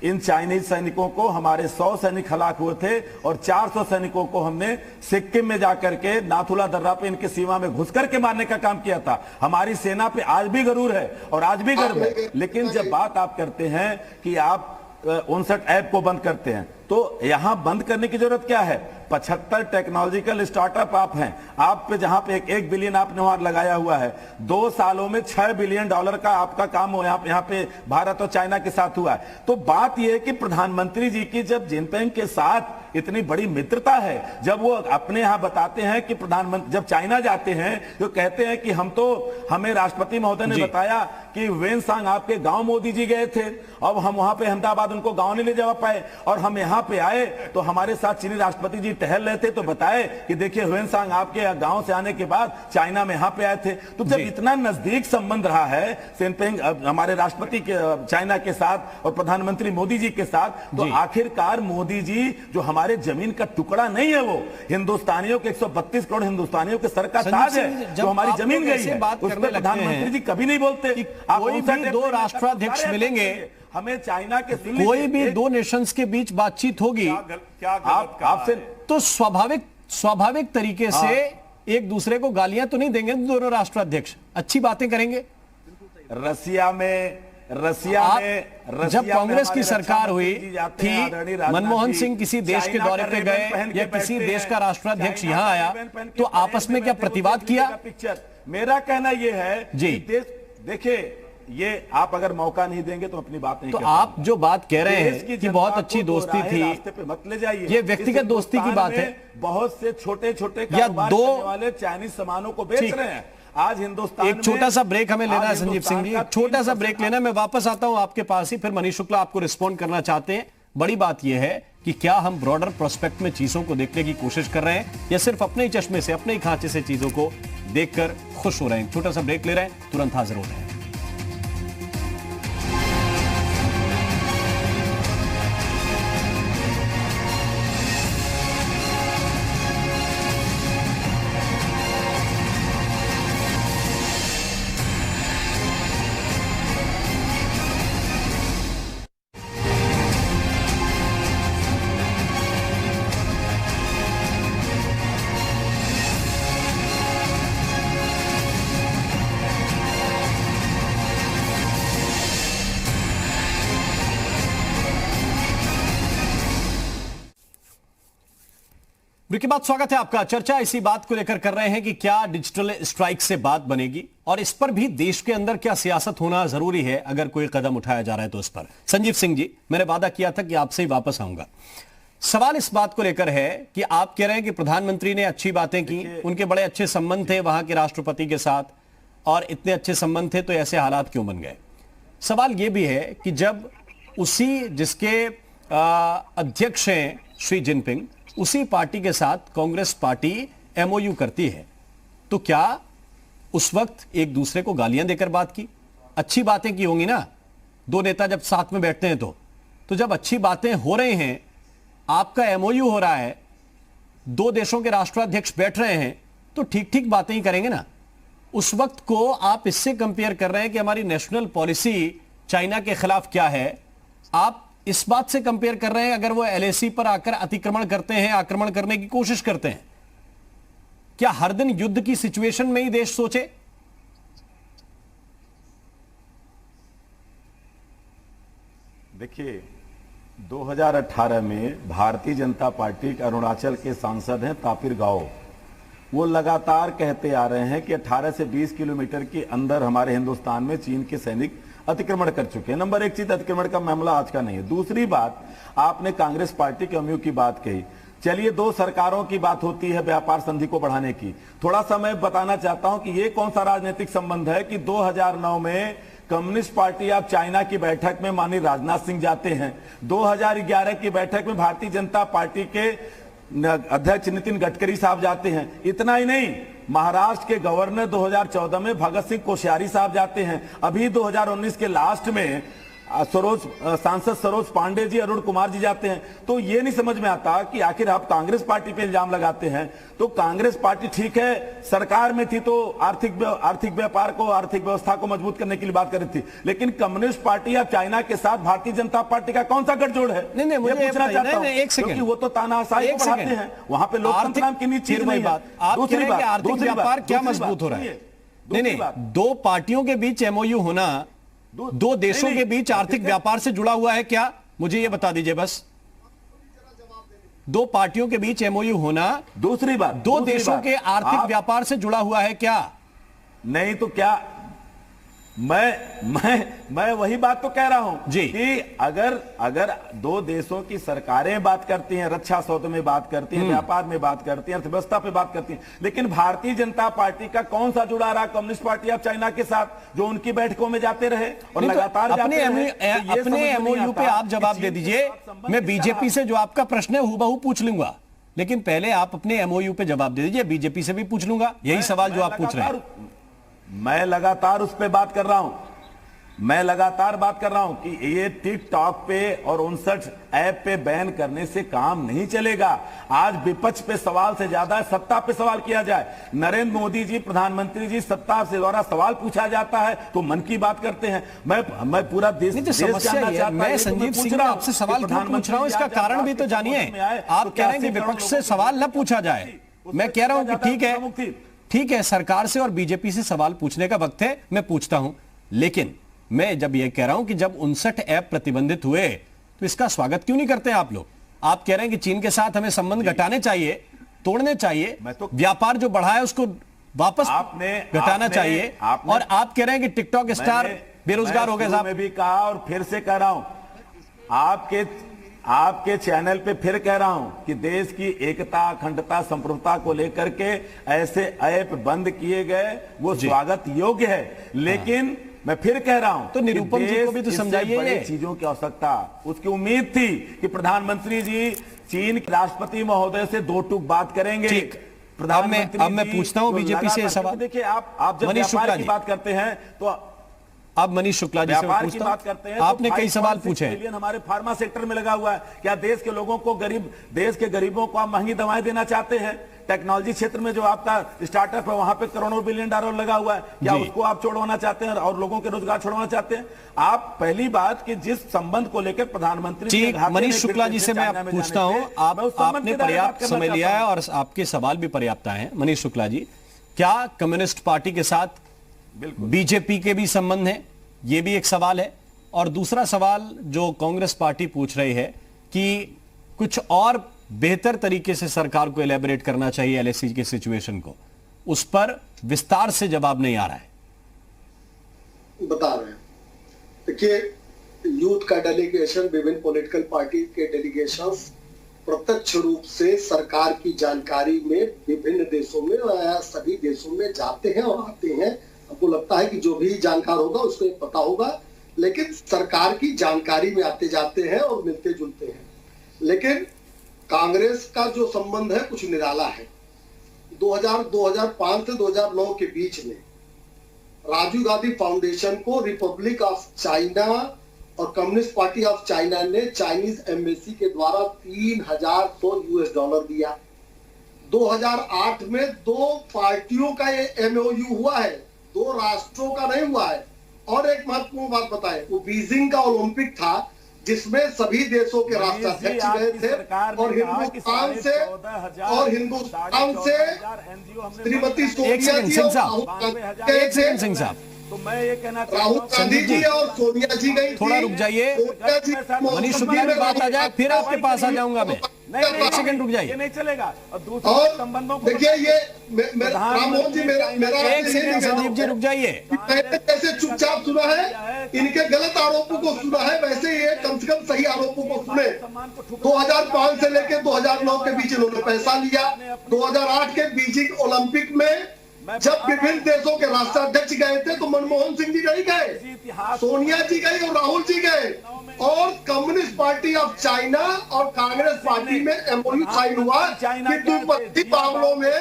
इन चाइनीज सैनिकों को, हमारे 100 सैनिक हलाक हुए थे और 400 सैनिकों को हमने सिक्किम में जाकर के नाथुला दर्रा पे इनके सीमा में घुस करके मारने का काम किया था। हमारी सेना पे आज भी गरूर है और आज भी गर्व है। लेकिन जब बात आप करते हैं कि आप 59 ऐप को बंद करते हैं, तो यहां बंद करने की जरूरत क्या है? 75 टेक्नोलॉजिकल स्टार्टअप आप हैं, आप पे जहां पे 1 बिलियन आपने वहां लगाया हुआ है, 2 सालों में $6 बिलियन का आपका काम हो यहाँ पे भारत और चाइना के साथ हुआ है। तो बात यह है कि प्रधानमंत्री जी की जब जिनपिंग के साथ इतनी बड़ी मित्रता है, जब वो अपने यहां बताते हैं कि प्रधानमंत्री जब चाइना जाते हैं तो कहते हैं कि हमें राष्ट्रपति महोदय ने बताया कि वेनसांग आपके गांव मोदी जी गए थे, अब हम वहां पे अहमदाबाद उनको गांव नहीं ले जा पाए और हम यहाँ पे आए तो हमारे साथ चीनी राष्ट्रपति जी टहल रहे थे, तो बताए कि देखिए वेनसांग आपके गांव से आने के बाद चाइना में यहाँ पे आए थे। तो जब इतना नजदीक संबंध रहा है जिनपिंग हमारे राष्ट्रपति के चाइना के साथ और प्रधानमंत्री मोदी जी के साथ, तो आखिरकार मोदी जी जो हमारे जमीन का टुकड़ा नहीं है, वो हिंदुस्तानियों के 132 करोड़ हिंदुस्तानियों के सर का ताज है, जो हमारी जमीन गई है, उस पर प्रधानमंत्री जी कभी नहीं बोलते। कोई भी 2 राष्ट्राध्यक्ष मिलेंगे, हमें चाइना के कोई भी 2 नेशंस के बीच बातचीत होगी, आपसे तो स्वाभाविक तरीके से एक दूसरे को गालियां तो नहीं देंगे दोनों राष्ट्राध्यक्ष, अच्छी बातें करेंगे। रसिया में जब कांग्रेस की सरकार हुई थी, मनमोहन सिंह किसी देश के दौरे पे गए या किसी देश का राष्ट्राध्यक्ष यहां आया तो आपस में क्या प्रतिवाद किया? मेरा कहना यह है जी, देखिए ये आप अगर मौका नहीं देंगे तो अपनी बात नहीं तो आप जो बात कह रहे हैं कि बहुत अच्छी दोस्ती थी, रास्ते पे मत ले जाइए, ये व्यक्तिगत दोस्ती की बात है। बहुत से छोटे छोटे या 2 वाले चाइनीज सामानों को बेच रहे हैं, आज हिंदुस्तान एक छोटा सा ब्रेक हमें लेना है आज संजीव सिंह जी, हिंदुस्तान एक छोटा सा 3% ब्रेक लेना है। मैं वापस आता हूं आपके पास ही, फिर मनीष शुक्ला आपको रिस्पॉन्ड करना चाहते हैं। बड़ी बात यह है कि क्या हम ब्रॉडर प्रोस्पेक्ट में चीजों को देखने की कोशिश कर रहे हैं या सिर्फ अपने ही चश्मे से, अपने ही खांचे से चीजों को देखकर खुश हो रहे हैं। छोटा सा ब्रेक ले रहे हैं, तुरंत हाजिर हो रहे हैं। ब्रेक के बाद स्वागत है आपका। चर्चा इसी बात को लेकर कर रहे हैं कि क्या डिजिटल स्ट्राइक से बात बनेगी और इस पर भी देश के अंदर क्या सियासत होना जरूरी है अगर कोई कदम उठाया जा रहा है तो उस पर। संजीव सिंह जी, मैंने वादा किया था कि आपसे ही वापस आऊंगा। सवाल इस बात को लेकर है कि आप कह रहे हैं कि प्रधानमंत्री ने अच्छी बातें की, उनके बड़े अच्छे संबंध थे वहां के राष्ट्रपति के साथ, और इतने अच्छे संबंध थे तो ऐसे हालात क्यों बन गए। सवाल यह भी है कि जब उसी जिसके अध्यक्ष हैं शी जिनपिंग, उसी पार्टी के साथ कांग्रेस पार्टी एमओयू करती है, तो क्या उस वक्त एक दूसरे को गालियां देकर बात की? अच्छी बातें की होंगी ना, दो नेता जब साथ में बैठते हैं तो जब अच्छी बातें हो रही हैं, आपका एमओयू हो रहा है, दो देशों के राष्ट्राध्यक्ष बैठ रहे हैं, तो ठीक ठीक बातें ही करेंगे ना। उस वक्त को आप इससे कंपेयर कर रहे हैं कि हमारी नेशनल पॉलिसी चाइना के खिलाफ क्या है। आप इस बात से कंपेयर कर रहे हैं अगर वो एलएसी पर आकर अतिक्रमण करते हैं, आक्रमण करने की कोशिश करते हैं। क्या हर दिन युद्ध की सिचुएशन में ही देश सोचे? देखिए, 2018 में भारतीय जनता पार्टी के अरुणाचल के सांसद हैं तापिर गाओ, वो लगातार कहते आ रहे हैं कि 18 से 20 किलोमीटर के अंदर हमारे हिंदुस्तान में चीन के सैनिक अतिक्रमण कर चुके हैं। नंबर एक चीज, अतिक्रमण का मामला आज का नहीं है। दूसरी बात, आपने कांग्रेस पार्टी के एमओयू की बात कही। चलिए, दो सरकारों की बात होती है व्यापार संधि को बढ़ाने की। थोड़ा सा मैं बताना चाहता हूं कि ये कौन सा राजनीतिक संबंध है कि 2009 में कम्युनिस्ट पार्टी ऑफ चाइना की बैठक में माननीय राजनाथ सिंह जाते हैं, 2011 की बैठक में भारतीय जनता पार्टी के अध्यक्ष नितिन गडकरी साहब जाते हैं। इतना ही नहीं, महाराष्ट्र के गवर्नर 2014 में भगत सिंह कोश्यारी साहब जाते हैं। अभी 2019 के लास्ट में सांसद सरोज पांडे जी, अरुण कुमार जी जाते हैं। तो ये नहीं समझ में आता कि आखिर आप कांग्रेस पार्टी पे इल्जाम लगाते हैं। तो कांग्रेस पार्टी ठीक है, सरकार में थी तो आर्थिक व्यापार को, आर्थिक व्यवस्था को मजबूत करने के लिए बात कर रही थी, लेकिन कम्युनिस्ट पार्टी या चाइना के साथ भारतीय जनता पार्टी का कौन सा गठजोड़ है? नहीं, मुझे पूछना चाहता हूं, क्योंकि वो तो तानाशाही को बढ़ाते हैं, वहां पे लोकतंत्र नाम की नीच चीज नहीं है। दूसरी बात, आर्थिक व्यापार क्या मजबूत हो रहा है? नहीं, दो पार्टियों के बीच एमओयू होना, दो देशों के बीच आर्थिक व्यापार से जुड़ा हुआ है क्या? मुझे यह बता दीजिए बस। दो पार्टियों के बीच एमओयू होना, दूसरी बात, दो देशों के आर्थिक व्यापार से जुड़ा हुआ है क्या? नहीं तो क्या मैं वही बात तो कह रहा हूं जी कि अगर दो देशों की सरकारें बात करती हैं, रक्षा सौदे में बात करती हैं, व्यापार में बात करती हैं, अर्थव्यवस्था पे बात करती हैं, लेकिन भारतीय जनता पार्टी का कौन सा जुड़ा रहा कम्युनिस्ट पार्टी ऑफ चाइना के साथ जो उनकी बैठकों में जाते रहे और लगातार अपने एमओयू पे आप जवाब दे दीजिए। मैं बीजेपी से जो आपका प्रश्न है हूबहू पूछ लूंगा, लेकिन पहले आप अपने एमओयू पे जवाब दे दीजिए। बीजेपी से भी पूछ लूंगा यही सवाल जो आप पूछ रहे हैं। मैं लगातार उस पे बात कर रहा हूं, मैं लगातार बात कर रहा हूं कि ये टिकटॉक पे और 59 ऐप पे बैन करने से काम नहीं चलेगा। आज विपक्ष पे सवाल से ज्यादा सत्ता पे सवाल किया जाए। नरेंद्र मोदी जी, प्रधानमंत्री जी, सत्ता से द्वारा सवाल पूछा जाता है तो मन की बात करते हैं। मैं पूरा देश जानना चाहता हूं। मैं संजीव सिंह आपसे सवाल क्यों पूछ रहा हूं, इसका कारण भी तो जानिए। आप कह रहे हैं कि विपक्ष से सवाल न पूछा जाए, मैं कह रहा हूं कि ठीक है, सरकार से और बीजेपी से सवाल पूछने का वक्त है, मैं पूछता हूं। लेकिन मैं जब यह कह रहा हूं कि जब 59 ऐप प्रतिबंधित हुए तो इसका स्वागत क्यों नहीं करते आप लोग? आप कह रहे हैं कि चीन के साथ हमें संबंध घटाने चाहिए, तोड़ने चाहिए, व्यापार जो बढ़ा है उसको वापस घटाना चाहिए, और आप कह रहे हैं कि टिकटॉक स्टार बेरोजगार हो गए साहब। मैं भी कहा और फिर से कह रहा हूं, आपके चैनल पे फिर कह रहा हूं कि देश की एकता, अखंडता, संप्रभुता को लेकर के ऐसे ऐप बंद किए गए, वो स्वागत योग्य है। लेकिन मैं फिर कह रहा हूं तो निरुपम जी को भी तो समझाइए, बड़ी चीजों की आवश्यकता, उसकी उम्मीद थी कि प्रधानमंत्री जी चीन के राष्ट्रपति महोदय से दो टूक बात करेंगे। प्रधानमंत्री अब मैं पूछता हूं बीजेपी से सवाल। देखिए आप जब व्यापार की बात करते हैं तो अब मनीष शुक्ला जी से व्यापार की बात करते हैं, आपने कई सवाल पूछे हैं। हमारे फार्मा सेक्टर में लगा हुआ है। क्या देश के लोगों को देश के गरीबों को आप महंगी दवाएं देना चाहते हैं? टेक्नोलॉजी क्षेत्र में जो आपका स्टार्टअप है वहां पे करोड़ों बिलियन डॉलर लगा हुआ है, क्या उसको आप छोड़वाना चाहते हैं और लोगों के रोजगार छोड़वाना चाहते हैं? आप पहली बात कि जिस संबंध को लेकर प्रधानमंत्री मनीष शुक्ला जी से मैं पूछता हूं, आपने पर्याप्त समय लिया है और आपके सवाल भी पर्याप्त आए हैं। मनीष शुक्ला जी, क्या कम्युनिस्ट पार्टी के साथ बीजेपी के भी संबंध है? यह भी एक सवाल है। और दूसरा सवाल जो कांग्रेस पार्टी पूछ रही है कि कुछ और बेहतर तरीके से सरकार को एलैबोरेट करना चाहिए एलएसी के सिचुएशन को, उस पर विस्तार से जवाब नहीं आ रहा है। बता रहे हैं, देखिए यूथ का डेलीगेशन, विभिन्न पॉलिटिकल पार्टी के डेलीगेशन प्रत्यक्ष रूप से सरकार की जानकारी में विभिन्न देशों में, सभी देशों में जाते हैं और आते हैं। हमको लगता है कि जो भी जानकार होगा उसको पता होगा, लेकिन सरकार की जानकारी में आते जाते हैं और मिलते जुलते हैं। लेकिन कांग्रेस का जो संबंध है कुछ निराला है। 2005 से 2009 के बीच में राजीव गांधी फाउंडेशन को रिपब्लिक ऑफ चाइना और कम्युनिस्ट पार्टी ऑफ चाइना ने चाइनीज एम्बेसी के द्वारा $3,100 दिया। 2008 में दो पार्टियों का ये MOU हुआ है, दो राष्ट्रों का नहीं हुआ है। और एक महत्वपूर्ण बात बताएं, वो बीजिंग का ओलंपिक था जिसमें सभी देशों के राष्ट्राध्यक्ष गए थे और हिंदुस्तान से श्रीमती सोनिया जी और सिंह साहब, तो मैं ये कहना राहुल गांधी जी और सोनिया जी गई। थोड़ा रुक जाइए, मनीष शुक्ला की बात आ जाए फिर आपके पास आ जाऊंगा मैं। एक सेकंड रुक जाइए, नहीं चलेगा। और दूसरे और संबंधों को देखिए, ये राममोहन जी मेरा एक सेकंड संदीप जी रुक जाइए। जैसे चुपचाप सुना है, इनके गलत आरोपों को सुना है, वैसे ये कम से कम सही आरोपों को सुने। 2005 से लेकर 2009 के बीच इन्होंने पैसा लिया। 2008 के बीजिंग ओलंपिक में जब विभिन्न देशों के राष्ट्राध्यक्ष गए थे तो मनमोहन सिंह जी नहीं गए, सोनिया जी गई और राहुल जी गए। और कम्युनिस्ट पार्टी ऑफ चाइना और कांग्रेस पार्टी में MOU साइन हुआ कि द्विपक्षीय मामलों में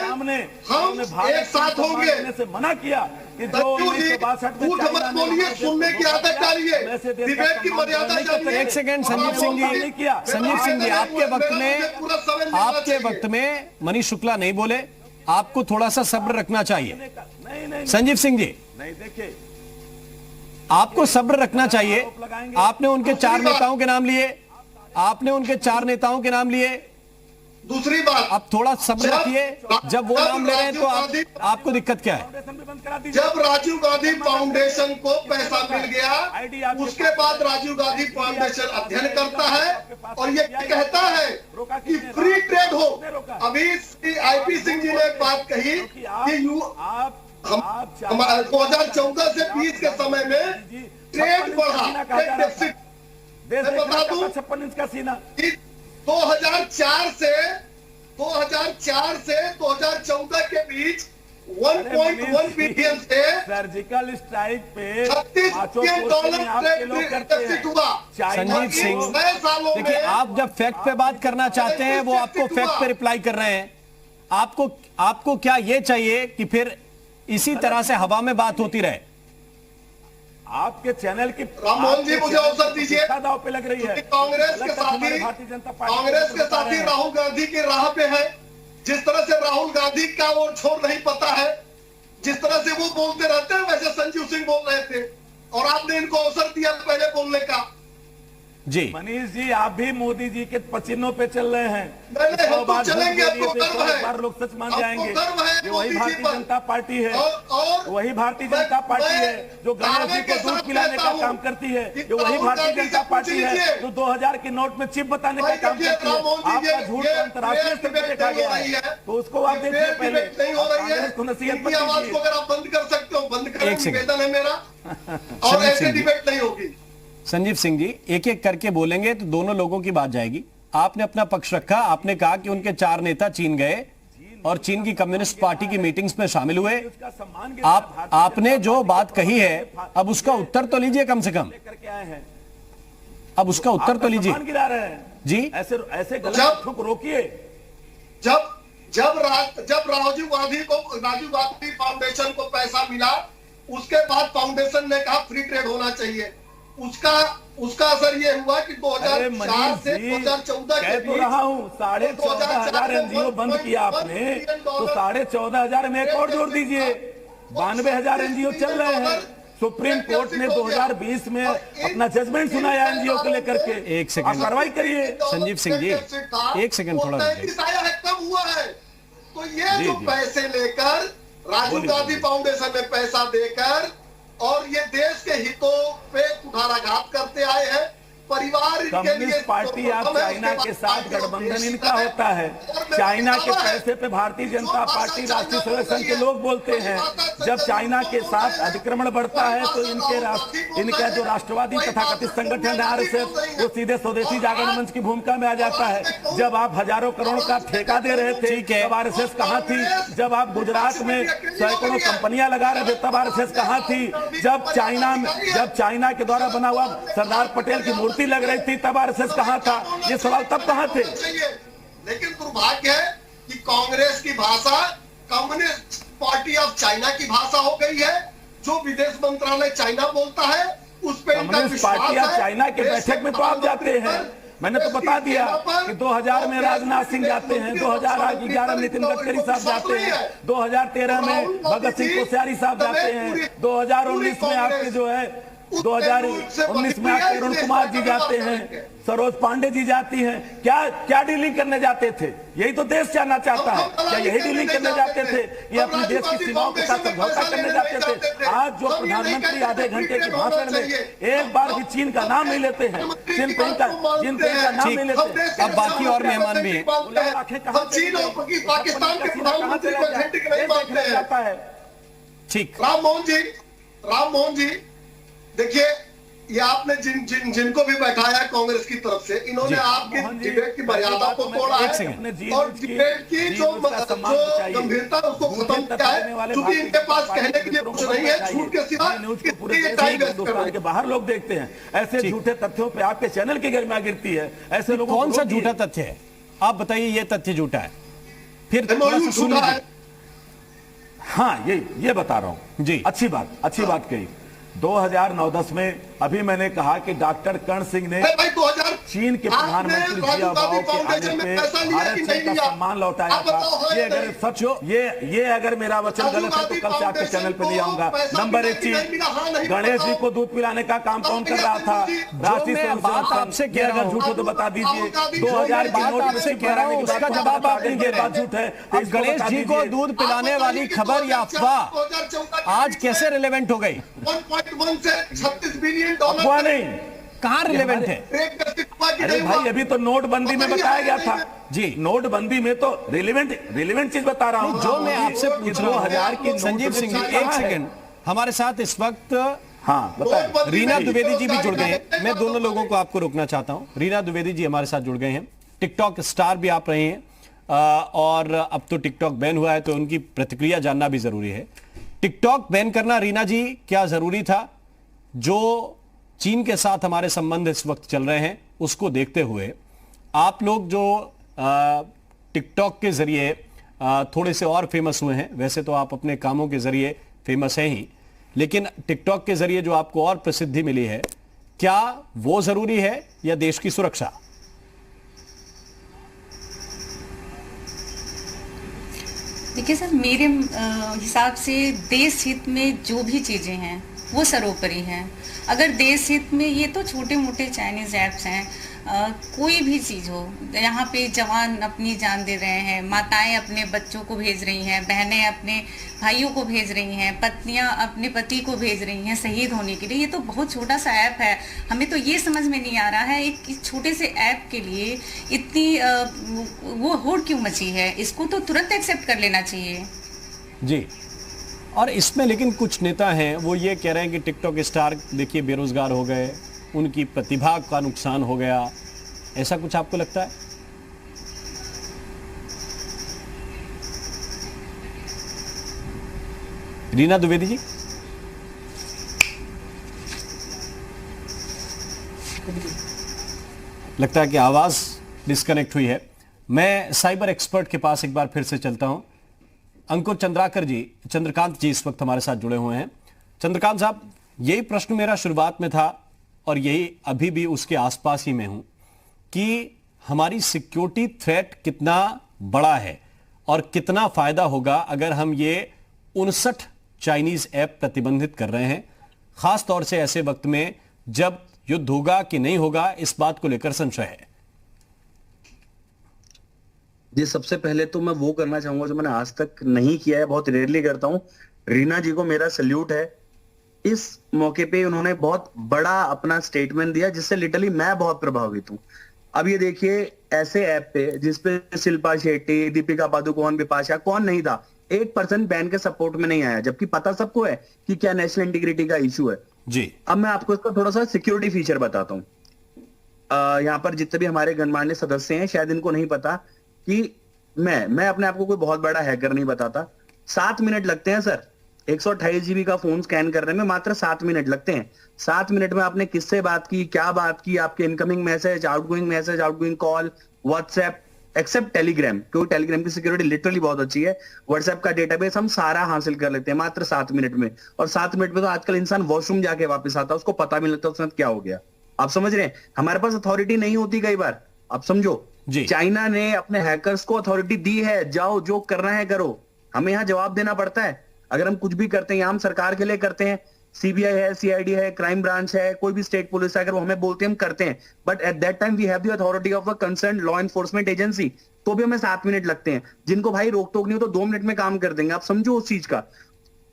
हम एक साथ होंगे। से मना किया कि झूठ मत बोलिए, सुनने की आदत डालिए, डिबेट की मर्यादा जानिए। एक सेकंड संजीव सिंह जी, आपके वक्त में मनीष शुक्ला नहीं बोले, आपको थोड़ा सा सब्र रखना चाहिए। संजीव सिंह जी, नहीं देखिए, आपको सब्र रखना चाहिए। आपने उनके 4 नेताओं के नाम लिए, दूसरी बात, अब थोड़ा सब्र रखिए। जब वो नाम ले रहे हैं तो आपको दिक्कत क्या है? जब राजीव गांधी फाउंडेशन को पैसा मिल गया, उसके बाद राजीव गांधी फाउंडेशन अध्ययन करता है और ये कहता है कि फ्री ट्रेड हो। अभी IP सिंह जी ने एक बात कही कि 2014 से 20 के समय में ट्रेड बढ़ा, ट्रेड डेफिसिट। बता दूं 56 इंच का सीना 2004 से 2014 के बीच 1.1 बिलियन से सर्जिकल स्ट्राइक पे $36 बिलियन डेफिसिट हुआ। संजीव सिंह, देखिए आप जब फैक्ट पे बात करना चाहते हैं वो आपको फैक्ट पे रिप्लाई कर रहे हैं। आपको क्या ये चाहिए कि फिर इसी तरह से हवा में बात होती रहे? आपके चैनल की राममोहन जी मुझे अवसर दीजिए। दाव पे लग रही है। कांग्रेस के साथी राहुल गांधी की राह पे है। जिस तरह से राहुल गांधी का वो छोर नहीं पता है, जिस तरह से वो बोलते रहते हैं, वैसे संजीव सिंह बोल रहे थे और आपने इनको अवसर दिया पहले बोलने का। जी मनीष जी, आप भी मोदी जी के पसीनों पे चल रहे हैं। हम तो चलेंगे, आपको गर्व है, बार लोग सच मान जाएंगे। ये वही भारतीय जनता पार्टी है, वही भारतीय जनता पार्टी है जो गणेश जी को दूध पिलाने का काम करती है। ये वही भारतीय जनता पार्टी है जो 2000 के नोट में चिप बताने का काम करती है। आपका झूठ अंतर्राष्ट्रीय स्तर पर देखा गया है, तो उसको आप देखिए पहले। नसीहत आवाज को अगर आप बंद कर सकते हो बंद करें, निवेदन है मेरा। और ऐसे डिबेट नहीं होगी। संजीव सिंह जी, एक एक करके बोलेंगे तो दोनों लोगों की बात जाएगी। आपने अपना पक्ष रखा, आपने कहा कि उनके 4 नेता चीन गए और चीन की कम्युनिस्ट पार्टी की मीटिंग्स में शामिल हुए। आपने जो बात कही है, अब उसका उत्तर तो लीजिए कम से कम। अब उसका उत्तर तो लीजिए जी। ऐसे गलत को रोकिए। जब राजीव गांधी फाउंडेशन को पैसा मिला, उसके बाद फाउंडेशन ने कहा फ्री ट्रेड होना चाहिए। उसका असर ये हुआ कि 2004 से 2014 के बीच रहा हूं 14,500 एनजीओ बंद किया आपने, तो 14,500 में एक और जोड़ दीजिए, 92,000 एनजीओ चल रहे हैं। सुप्रीम कोर्ट ने 2020 में अपना जजमेंट सुनाया एनजीओ को लेकर के। एक सेकंड कार्रवाई करिए। संजीव सिंह जी, एक सेकंड थोड़ा कम हुआ है। तो ये जो पैसे लेकर राजीव गांधी फाउंडेशन ने पैसा देकर और ये देश के हितों पे कुठाराघात करते आए हैं। परिवार कम्युनिस्ट पार्टी आप चाइना के साथ गठबंधन इनका होता है। चाइना के पैसे पे भारतीय जनता पार्टी राष्ट्रीय स्वयं संघ के लोग बोलते हैं। जब चाइना के साथ अतिक्रमण बढ़ता है तो इनका जो राष्ट्रवादी तथा कथित संगठन आरएसएस वो सीधे स्वदेशी जागरण मंच की भूमिका में आ जाता है। जब आप हजारों करोड़ का ठेका दे रहे थे तब आरएसएस कहाँ थी? जब आप गुजरात में सैकड़ों कंपनियां लगा रहे थे तब आरएसएस कहाँ थी? जब चाइना के द्वारा बना हुआ सरदार पटेल की मूर्ति लग रही थी तब आरएसएस कहां था? ये सवाल तब कहां थे? लेकिन दुर्भाग्य है कि कांग्रेस की भाषा कम्युनिस्ट पार्टी ऑफ चाइना की भाषा हो गई है। जो विदेश मंत्रालय चाइना बोलता है उस पर कम्युनिस्ट पार्टी ऑफ चाइना के बैठक में तो आप जाते हैं। मैंने तो बता दिया कि 2000 में राजनाथ सिंह जाते हैं, 2011 में नितिन गडकरी साहब जाते हैं, 2013 में भगत सिंह कोश्यारी साहब जाते हैं, 2019 में आपके जो है 2019 में आपके अरुण कुमार जी जाते हैं, सरोज पांडे जी जाती हैं। क्या डीलिंग करने जाते थे? यही तो देश जानना चाहता है। क्या यही डीलिंग करने जाते थे? ये अपने देश की सीमाओं के साथ समझौता करने जाते थे? आज जो प्रधानमंत्री आधे घंटे के भाषण में एक बार भी चीन का नाम नहीं लेते हैं, जिनपिंग का नाम नहीं लेते हैं। अब बाकी और मेहमान भी हैं। चीन और पाकिस्तान के प्रधानमंत्री को घंटे के नहीं मानते हैं। ठीक, राम मोहन जी देखिए, ये आपने जिनको भी बैठाया कांग्रेस की तरफ से, इन्होंने आपकी डिबेट की मर्यादा को तोड़ा है और डिबेट की जो गंभीरता उसको खत्म किया है। क्योंकि इनके पास कहने के लिए कुछ नहीं है, झूठ के सिवा हिंदुस्तान के बाहर लोग देखते हैं। ऐसे झूठे तथ्यों पे आपके चैनल की गरिमा गिरती है। ऐसे लोग कौन सा झूठा तथ्य है? आप बताइए, ये तथ्य झूठा है? फिर झूठा है। हाँ, ये बता रहा हूँ जी। अच्छी बात कही। 2009-10 में अभी मैंने कहा कि डॉक्टर कर्ण सिंह ने चीन के प्रधानमंत्री जियाबाओ के आने पे भारत का सम्मान लौटाया था। ये अगर सच हो, ये अगर मेरा वचन गलत है तो कल से आपके चैनल पे नहीं आऊंगा। नंबर 1 चीज, गणेश जी को दूध पिलाने का काम कौन कर रहा था? राष्ट्रीय बात आपसे कह रहा हूं, झूठ हो तो बता दीजिए। 2000 की नोट आपसे कह रहा हूं, उसका जवाब आप नहीं दे रहे। झूठ है। अब गणेश जी को दूध पिलाने वाली खबर या अफवाह आज कैसे रिलेवेंट हो गई? 1.1 से 36 बिलियन डॉलर अफवाह नहीं, कहां रिलेवेंट है? अरे भाई, अभी तो नोटबंदी में बताया गया था जी। नोटबंदी में तो रिलेवेंट चीज बता रहा हूं। जो मैं आपसे पूछ रहा हूं, संजीव सिंह जी, एक सेकंड, हमारे साथ इस वक्त बताएं, रीना द्विवेदी जी भी जुड़ गए हैं। मैं दोनों लोगों को आपको रोकना चाहता हूं। रीना द्विवेदी जी हमारे साथ जुड़ गए हैं, टिकटॉक स्टार भी आप रहे हैं, और अब तो टिकटॉक बैन हुआ है तो उनकी प्रतिक्रिया जानना भी जरूरी है। टिकटॉक बैन करना, रीना जी, क्या जरूरी था? जो चीन के साथ हमारे संबंध इस वक्त चल रहे हैं उसको देखते हुए आप लोग जो टिकटॉक के जरिए थोड़े से और फेमस हुए हैं, वैसे तो आप अपने कामों के जरिए फेमस हैं ही, लेकिन टिकटॉक के जरिए जो आपको और प्रसिद्धि मिली है, क्या वो जरूरी है या देश की सुरक्षा? देखिए सर, मेरे हिसाब से देश हित में जो भी चीज़ें हैं वो सर्वोपरि हैं। अगर देश हित में, ये तो छोटे मोटे चाइनीज़ ऐप्स हैं, कोई भी चीज़ हो, यहाँ पे जवान अपनी जान दे रहे हैं, माताएं अपने बच्चों को भेज रही हैं, बहनें अपने भाइयों को भेज रही हैं, पत्नियाँ अपने पति को भेज रही हैं शहीद होने के लिए। ये तो बहुत छोटा सा ऐप है। हमें तो ये समझ में नहीं आ रहा है एक छोटे से ऐप के लिए इतनी वो होड़ क्यों मची है। इसको तो तुरंत एक्सेप्ट कर लेना चाहिए जी। और इसमें लेकिन कुछ नेता हैं वो ये कह रहे हैं कि टिकटॉक स्टार देखिए बेरोजगार हो गए, उनकी प्रतिभा का नुकसान हो गया, ऐसा कुछ आपको लगता है? रीना द्विवेदी जी, लगता है कि आवाज डिस्कनेक्ट हुई है। मैं साइबर एक्सपर्ट के पास एक बार फिर से चलता हूं। अंकुर चंद्रकांत जी इस वक्त हमारे साथ जुड़े हुए हैं। चंद्रकांत साहब, यही प्रश्न मेरा शुरुआत में था और यही अभी भी उसके आसपास ही मैं हूं कि हमारी सिक्योरिटी थ्रेट कितना बड़ा है और कितना फायदा होगा अगर हम ये 59 चाइनीज ऐप प्रतिबंधित कर रहे हैं, खास तौर से ऐसे वक्त में जब युद्ध होगा कि नहीं होगा, इस बात को लेकर संशय है। जी, सबसे पहले तो मैं वो करना चाहूंगा जो मैंने आज तक नहीं किया है, बहुत रेयरली करता हूं। रीना जी को मेरा सल्यूट है। इस मौके पे उन्होंने बहुत बड़ा अपना स्टेटमेंट दिया जिससे लिटरली मैं बहुत प्रभावित हूं। अब ये देखिए, ऐसे ऐप पे जिसपे शिल्पा शेट्टी, दीपिका पादुकोण, बिपाशा, कौन नहीं था, 1% बैन के सपोर्ट में नहीं आया, जबकि पता सबको है कि क्या नेशनल इंटीग्रिटी का इशू है जी। अब मैं आपको इसका थोड़ा सा सिक्योरिटी फीचर बताता हूँ। यहाँ पर जितने भी हमारे गणमान्य सदस्य हैं, शायद इनको नहीं पता कि मैं अपने आप को कोई बहुत बड़ा हैकर नहीं बताता। 7 मिनट लगते हैं सर, 128 GB का फोन स्कैन करने में मात्र 7 मिनट लगते हैं। 7 मिनट में आपने किससे बात की, क्या बात की, आपके incoming message, outgoing call, WhatsApp, except Telegram, क्योंकि टेलीग्राम की सिक्योरिटी लिटरली बहुत अच्छी है। व्हाट्सएप का डेटाबेस हम सारा हासिल कर लेते हैं मात्र 7 मिनट में। और 7 मिनट में तो आजकल इंसान वॉशरूम जाके वापस आता है, उसको पता भी नहीं लगता उसमें क्या हो गया। आप समझ रहे हैं, हमारे पास अथॉरिटी नहीं होती कई बार। आप समझो, चाइना ने अपने हैकर्स को अथॉरिटी दी है, जाओ जो करना है करो। हमें यहाँ जवाब देना पड़ता है अगर हम कुछ भी करते हैं। हम सरकार के लिए करते हैं, सीबीआई है, सीआईडी है, क्राइम ब्रांच है, कोई भी स्टेट पुलिस है, अगर वो हमें बोलते हैं हम करते हैं। But at that time we have the authority of a concern law enforcement agency, तो भी हमें 7 मिनट लगते हैं। जिनको भाई रोक टोक नहीं हो तो 2 मिनट में काम कर देंगे। आप समझो उस चीज का।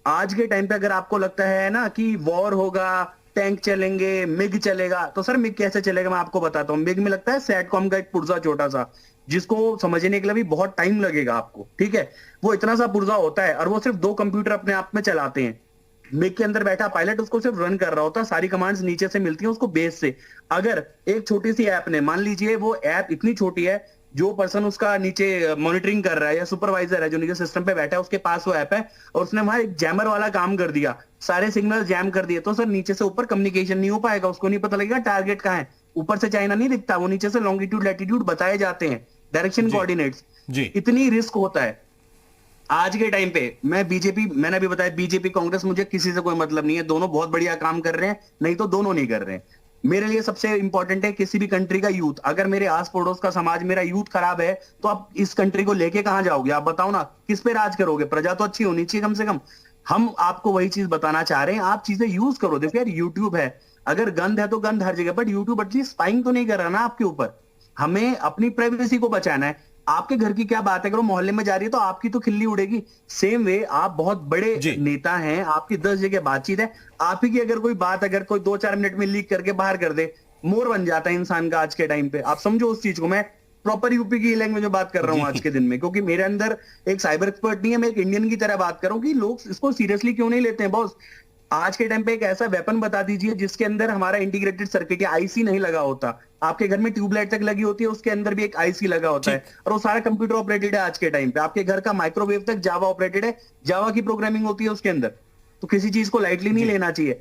आज के टाइम पे अगर आपको लगता है ना कि वॉर होगा, टैंक चलेंगे, मिग चलेगा, तो सर मिग कैसे चलेगा मैं आपको बताता हूँ। मिग में लगता है सैटकॉम का एक पुर्जा छोटा सा, जिसको समझने के लिए भी बहुत टाइम लगेगा आपको, ठीक है। वो इतना सा पुर्जा होता है और वो सिर्फ 2 कंप्यूटर अपने आप में चलाते हैं। मिग के अंदर बैठा पायलट उसको सिर्फ रन कर रहा होता है, सारी कमांड्स नीचे से मिलती हैं उसको बेस से। अगर एक छोटी सी ऐप ने, मान लीजिए वो ऐप इतनी छोटी है, जो पर्सन उसका नीचे मॉनिटरिंग कर रहा है या सुपरवाइजर है जो नीचे सिस्टम पे बैठा है, उसके पास वो ऐप है और उसने वहां एक जैमर वाला काम कर दिया, सारे सिग्नल जैम कर दिए, तो सर नीचे से ऊपर कम्युनिकेशन नहीं हो पाएगा। उसको नहीं पता लगेगा टारगेट कहाँ है। ऊपर से चाइना नहीं दिखता, वो नीचे से लॉन्गिट्यूड लैटिट्यूड बताए जाते हैं, डायरेक्शन कोऑर्डिनेट्स। इतनी रिस्क होता है आज के टाइम पे। मैंने भी बताया, बीजेपी कांग्रेस, मुझे किसी से कोई मतलब नहीं है। दोनों बहुत बढ़िया काम कर रहे हैं, नहीं तो दोनों नहीं कर रहे हैं। मेरे लिए सबसे इंपॉर्टेंट है किसी भी कंट्री का यूथ। अगर मेरे आस पड़ोस का समाज, मेरा यूथ खराब है, तो आप इस कंट्री को लेके कहां जाओगे? आप बताओ ना, किस पे राज करोगे? प्रजा तो अच्छी होनी चाहिए कम से कम। हम आपको वही चीज बताना चाह रहे हैं, आप चीजें यूज करो। देखो यार, यूट्यूब है, अगर गंद है तो गंद हर जगह, बट यूट्यूब एटलीस्ट स्पाइंग तो नहीं कर रहा ना आपके ऊपर। हमें अपनी प्राइवेसी को बचाना है। आपके घर की क्या बात है, अगर वो मोहल्ले में जा रही है तो आपकी तो खिल्ली उड़ेगी। सेम वे आप बहुत बड़े नेता हैं, आपकी 10 जगह बातचीत है, आप ही की अगर कोई बात अगर कोई 2-4 मिनट में लीक करके बाहर कर दे, मोर बन जाता है इंसान का आज के टाइम पे। आप समझो उस चीज को। मैं प्रॉपर यूपी की लैंग्वेज में बात कर रहा हूँ आज के दिन में, क्योंकि मेरे अंदर एक साइबर एक्सपर्ट नहीं है, मैं एक इंडियन की तरह बात कर रहा हूँ कि लोग इसको सीरियसली क्यों नहीं लेते हैं। बॉस, आज के टाइम पे एक ऐसा वेपन बता दीजिए जिसके अंदर हमारा इंटीग्रेटेड सर्किट या आईसी नहीं लगा होता। आपके घर में ट्यूबलाइट तक लगी होती है, उसके अंदर भी एक आईसी लगा होता है, और वो सारा कंप्यूटर ऑपरेटेड है आज के टाइम पे। आपके घर का माइक्रोवेव तक जावा ऑपरेटेड है, जावा की प्रोग्रामिंग होती है उसके अंदर। तो किसी चीज को लाइटली नहीं लेना चाहिए।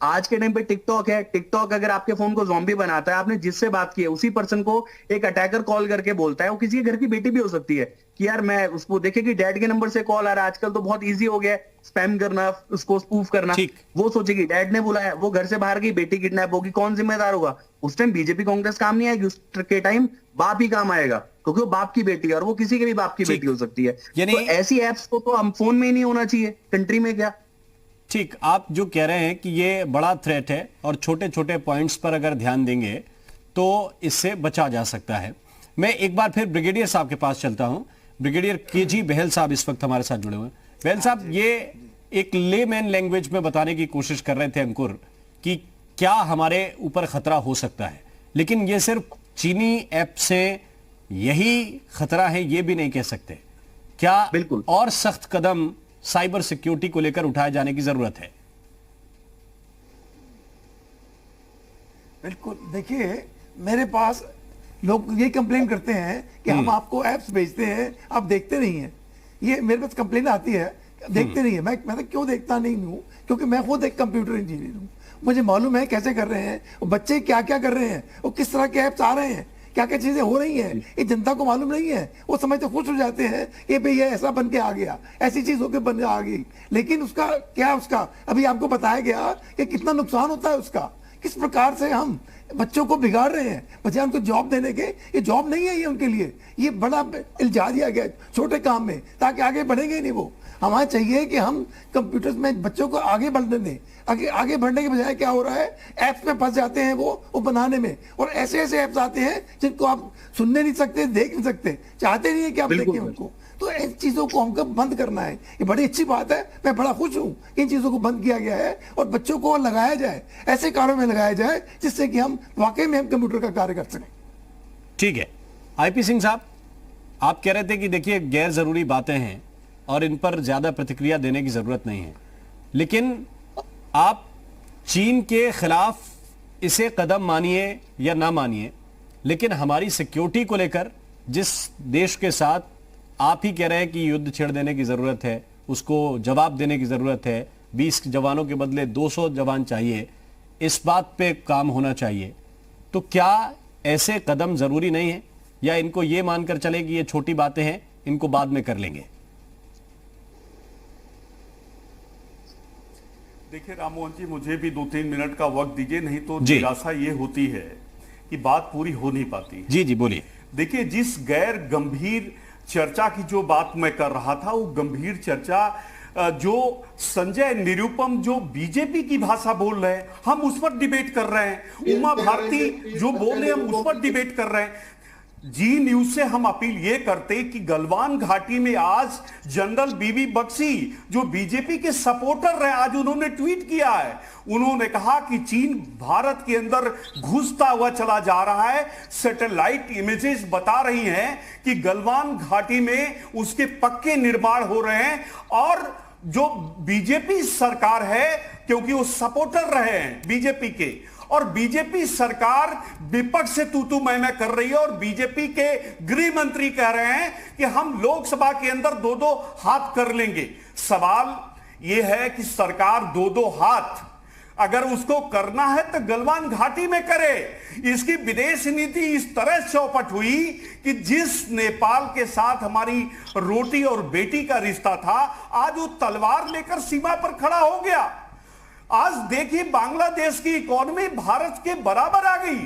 आज के टाइम पे टिकटॉक है, टिकटॉक अगर आपके फोन को ज़ॉम्बी बनाता है, आपने जिससे बात की है उसी पर्सन को एक अटैकर कॉल करके बोलता है, वो किसी के घर की बेटी भी हो सकती है कि यार मैं उसको देखे कि डैड के नंबर से कॉल आ रहा है। आजकल तो बहुत इजी हो गया है स्पैम करना, उसको स्पूफ करना। वो सोचेगी डैड ने बुलाया, वो घर से बाहर गई, बेटी किडनैप होगी, कौन जिम्मेदार होगा? उस टाइम बीजेपी कांग्रेस काम नहीं आएगी, उस के टाइम बाप ही काम आएगा, क्योंकि वो बाप की बेटी है और वो किसी के भी बाप की बेटी हो सकती है। तो ऐसी एप्स को तो हम फोन में ही नहीं होना चाहिए, कंट्री में क्या। ठीक, आप जो कह रहे हैं कि ये बड़ा थ्रेट है और छोटे छोटे पॉइंट्स पर अगर ध्यान देंगे तो इससे बचा जा सकता है। मैं एक बार फिर ब्रिगेडियर साहब के पास चलता हूं। ब्रिगेडियर केजी बहल साहब इस वक्त हमारे साथ जुड़े हुए हैं। बहल साहब, ये एक लेमैन लैंग्वेज में बताने की कोशिश कर रहे थे अंकुर कि क्या हमारे ऊपर खतरा हो सकता है, लेकिन ये सिर्फ चीनी ऐप से यही खतरा है ये भी नहीं कह सकते। क्या बिल्कुल और सख्त कदम साइबर सिक्योरिटी को लेकर उठाए जाने की जरूरत है? बिल्कुल, देखिए मेरे पास लोग ये कंप्लेन करते हैं कि हम आपको एप्स भेजते हैं, आप देखते नहीं हैं। ये मेरे पास कंप्लेन आती है, देखते नहीं है। मैं तो क्यों देखता नहीं हूँ, क्योंकि मैं खुद एक कंप्यूटर इंजीनियर हूँ, मुझे मालूम है कैसे कर रहे हैं, बच्चे क्या क्या कर रहे हैं, वो किस तरह के ऐप्स आ रहे हैं, क्या क्या चीजें हो रही हैं, ये जनता को मालूम नहीं है। वो समझते खुश हो जाते हैं कि भाई ये ऐसा बन के आ गया, ऐसी चीज होकर बन आ गई, लेकिन उसका क्या, उसका अभी आपको बताया गया कि कितना नुकसान होता है उसका, किस प्रकार से हम बच्चों को बिगाड़ रहे हैं, बच्चे उनको जॉब देने के, ये जॉब नहीं है ये उनके लिए, ये बड़ा इल्जा दिया गया छोटे काम में, ताकि आगे बढ़ेंगे ही नहीं वो। हमें चाहिए कि हम कंप्यूटर्स में बच्चों को आगे बढ़ने दें। आगे बढ़ने के बजाय क्या हो रहा है, ऐप्स में फंस जाते हैं वो बनाने में, और ऐसे ऐसे ऐप्स आते हैं जिनको आप सुनने नहीं सकते, देख नहीं सकते, चाहते नहीं है कि आप देखें उनको। तो इन चीजों को हमको बंद करना है, ये बड़ी अच्छी बात है। मैं बड़ा खुश हूँ कि इन चीजों को बंद किया गया है और बच्चों को लगाया जाए, ऐसे कार्यों में लगाया जाए जिससे कि हम वाकई में हम कंप्यूटर का कार्य कर सकें। ठीक है, आईपी सिंह साहब, आप कह रहे थे कि देखिए गैर जरूरी बातें हैं और इन पर ज्यादा प्रतिक्रिया देने की जरूरत नहीं है, लेकिन आप चीन के खिलाफ इसे कदम मानिए या ना मानिए, लेकिन हमारी सिक्योरिटी को लेकर जिस देश के साथ आप ही कह रहे हैं कि युद्ध छेड़ देने की जरूरत है, उसको जवाब देने की जरूरत है, 20 जवानों के बदले 200 जवान चाहिए, इस बात पे काम होना चाहिए, तो क्या ऐसे कदम जरूरी नहीं है, या इनको ये मानकर चले कि ये छोटी बातें हैं, इनको बाद में कर लेंगे? देखिए राममोहन जी, मुझे भी 2-3 मिनट का वक्त दीजिए, नहीं तो निराशा ये होती है कि बात पूरी हो नहीं पाती। जी जी बोलिए। देखिए, जिस गैर गंभीर चर्चा की जो बात मैं कर रहा था, वो गंभीर चर्चा जो संजय निरुपम जो बीजेपी की भाषा बोल रहे हैं, हम उस पर डिबेट कर रहे हैं। उमा भारती जो बोल रहे हैं, हम उस पर डिबेट कर रहे हैं। जी न्यूज से हम अपील ये करते कि गलवान घाटी में आज जनरल बीबी बख्शी जो बीजेपी के सपोर्टर रहे, आज उन्होंने ट्वीट किया है। उन्होंने कहा कि चीन भारत के अंदर घुसता हुआ चला जा रहा है। सैटेलाइट इमेजेस बता रही हैं कि गलवान घाटी में उसके पक्के निर्माण हो रहे हैं, और जो बीजेपी सरकार है, क्योंकि वो सपोर्टर रहे हैं बीजेपी के, और बीजेपी सरकार विपक्ष से तू मैं कर रही है, और बीजेपी के गृह मंत्री कह रहे हैं कि हम लोकसभा के अंदर 2-2 हाथ कर लेंगे। सवाल यह है कि सरकार 2-2 हाथ अगर उसको करना है तो गलवान घाटी में करे। इसकी विदेश नीति इस तरह चौपट हुई कि जिस नेपाल के साथ हमारी रोटी और बेटी का रिश्ता था, आज वो तलवार लेकर सीमा पर खड़ा हो गया। आज देखिए, बांग्लादेश की इकोनॉमी भारत के बराबर आ गई,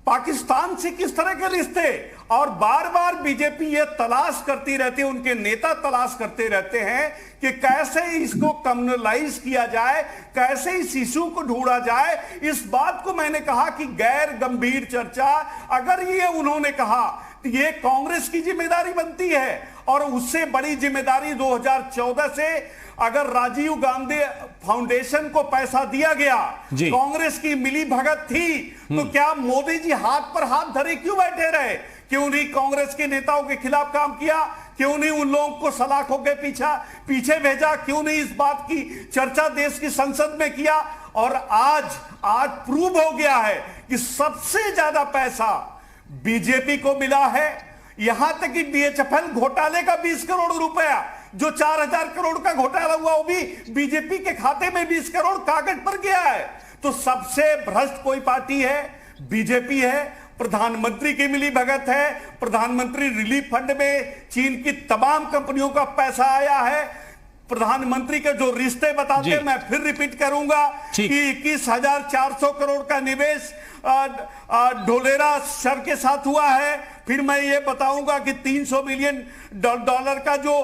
पाकिस्तान से किस तरह के रिश्ते, और बार बार बीजेपी ये तलाश करती रहती है, उनके नेता तलाश करते रहते हैं कि कैसे इसको कम्युनलाइज किया जाए, कैसे इस इशू को ढूंढा जाए। इस बात को मैंने कहा कि गैर गंभीर चर्चा, अगर ये उन्होंने कहा तो ये कांग्रेस की जिम्मेदारी बनती है, और उससे बड़ी जिम्मेदारी 2014 से अगर राजीव गांधी फाउंडेशन को पैसा दिया गया, कांग्रेस की मिली भगत थी, तो क्या मोदी जी हाथ पर हाथ धरे क्यों बैठे रहे? क्यों नहीं कांग्रेस के नेताओं के खिलाफ काम किया? क्यों नहीं उन लोगों को सलाखों के पीछे भेजा? क्यों नहीं इस बात की चर्चा देश की संसद में किया? और आज प्रूव हो गया है कि सबसे ज्यादा पैसा बीजेपी को मिला है। यहां तक कि बीएचएफएल घोटाले का 20 करोड़ रुपया, जो 4000 करोड़ का घोटाला हुआ, वो भी बीजेपी के खाते में 20 करोड़ कागज पर गया है। तो सबसे भ्रष्ट कोई पार्टी है? बीजेपी है। प्रधानमंत्री की मिली भगत है। प्रधानमंत्री रिलीफ फंड में चीन की तमाम कंपनियों का पैसा आया है। प्रधानमंत्री के जो रिश्ते बताते हैं, मैं फिर रिपीट करूंगा कि 21,400 करोड़ का निवेश ढोलेरा सर के साथ हुआ है। फिर मैं ये बताऊंगा कि 300 मिलियन डॉलर का जो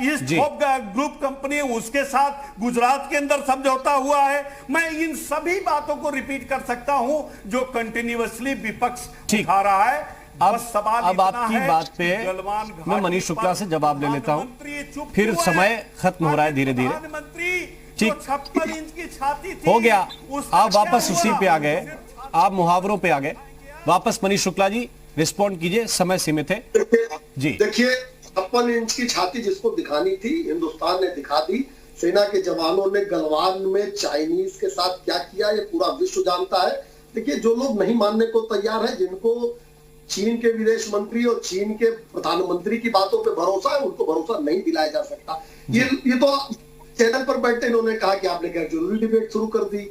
ईस्ट होप ग्रुप कंपनी है, उसके साथ गुजरात के अंदर समझौता हुआ है। मैं इन सभी बातों को रिपीट कर सकता हूं जो कंटिन्यूअसली विपक्ष उठा रहा है। अब आपकी बात पे मैं मनीष शुक्ला से जवाब ले लेता हूं, फिर समय खत्म हो रहा है धीरे धीरे। ठीक, 56 इंच की छाती थी, हो गया। आप वापस उसी पे आ गए, आप मुहावरों पे आ गए वापस। मनीष शुक्ला जी रिस्पॉन्ड कीजिए, समय सीमित है जी। देखिए, 56 इंच की छाती जिसको दिखानी थी, हिंदुस्तान ने दिखा दी। सेना के जवानों ने गलवान में चाइनीज के साथ क्या किया, ये पूरा विश्व जानता है। देखिए, जो लोग नहीं मानने को तैयार है, जिनको चीन के विदेश मंत्री और चीन के प्रधानमंत्री की बातों पे भरोसा है, उनको भरोसा नहीं दिलाया जा सकता। ये तो चैनल पर बैठे इन्होंने कहा कि आपने क्या जरूरी डिबेट शुरू कर दी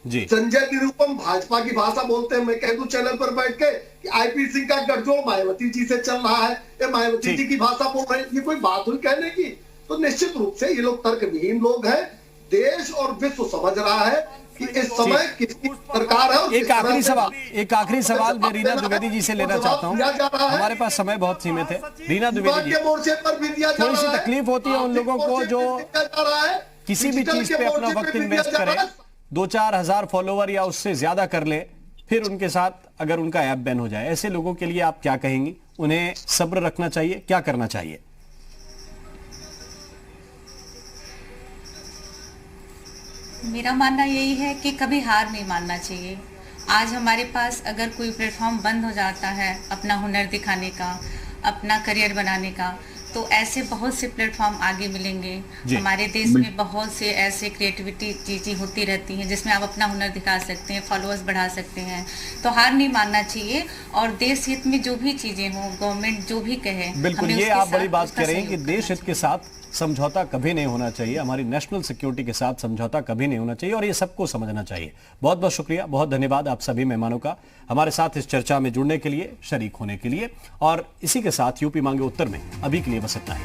जी। संजय निरुपम भाजपा की भाषा बोलते हैं, मैं कह दूं चैनल पर बैठ के कि आईपी सिंह का गठजोड़ मायावती जी से चल रहा है, ये मायावती जी की भाषा बोल रहे हैं, ये कोई बात हुई कहने की? तो निश्चित रूप से ये लोग तर्कविहीन लोग हैं। देश और विश्व समझ रहा है कि इस समय किसकी सरकार है। एक आखिरी सवाल मैं रीना द्विवेदी जी से लेना चाहता हूं, हमारे पास समय बहुत सीमित है। रीना द्विवेदी जी, मोर्चे पर भी दिया जा थोड़ी सी रहा है। तकलीफ होती है उन लोगों को जो किसी भी चीज पे अपना वक्त इन्वेस्ट करें, 2-4 हजार फॉलोवर या उससे ज्यादा कर ले, फिर उनके साथ अगर उनका ऐप बैन हो जाए, ऐसे लोगों के लिए आप क्या कहेंगी? उन्हें सब्र रखना चाहिए, क्या करना चाहिए? मेरा मानना यही है कि कभी हार नहीं मानना चाहिए। आज हमारे पास अगर कोई प्लेटफॉर्म बंद हो जाता है अपना हुनर दिखाने का, अपना करियर बनाने का, तो ऐसे बहुत से प्लेटफॉर्म आगे मिलेंगे। हमारे देश में बहुत से ऐसे क्रिएटिविटी चीज़ें होती रहती हैं जिसमें आप अपना हुनर दिखा सकते हैं, फॉलोअर्स बढ़ा सकते हैं। तो हार नहीं मानना चाहिए और देश हित में जो भी चीज़ें हों, गवर्नमेंट जो भी कहे, बिल्कुल, ये आप बड़ी बात कह रहे हैं कि देश हित के साथ समझौता कभी नहीं होना चाहिए, हमारी नेशनल सिक्योरिटी के साथ समझौता कभी नहीं होना चाहिए और ये सबको समझना चाहिए। बहुत बहुत शुक्रिया, बहुत धन्यवाद आप सभी मेहमानों का हमारे साथ इस चर्चा में जुड़ने के लिए, शरीक होने के लिए। और इसी के साथ यूपी मांगे उत्तर में अभी के लिए बस इतना ही।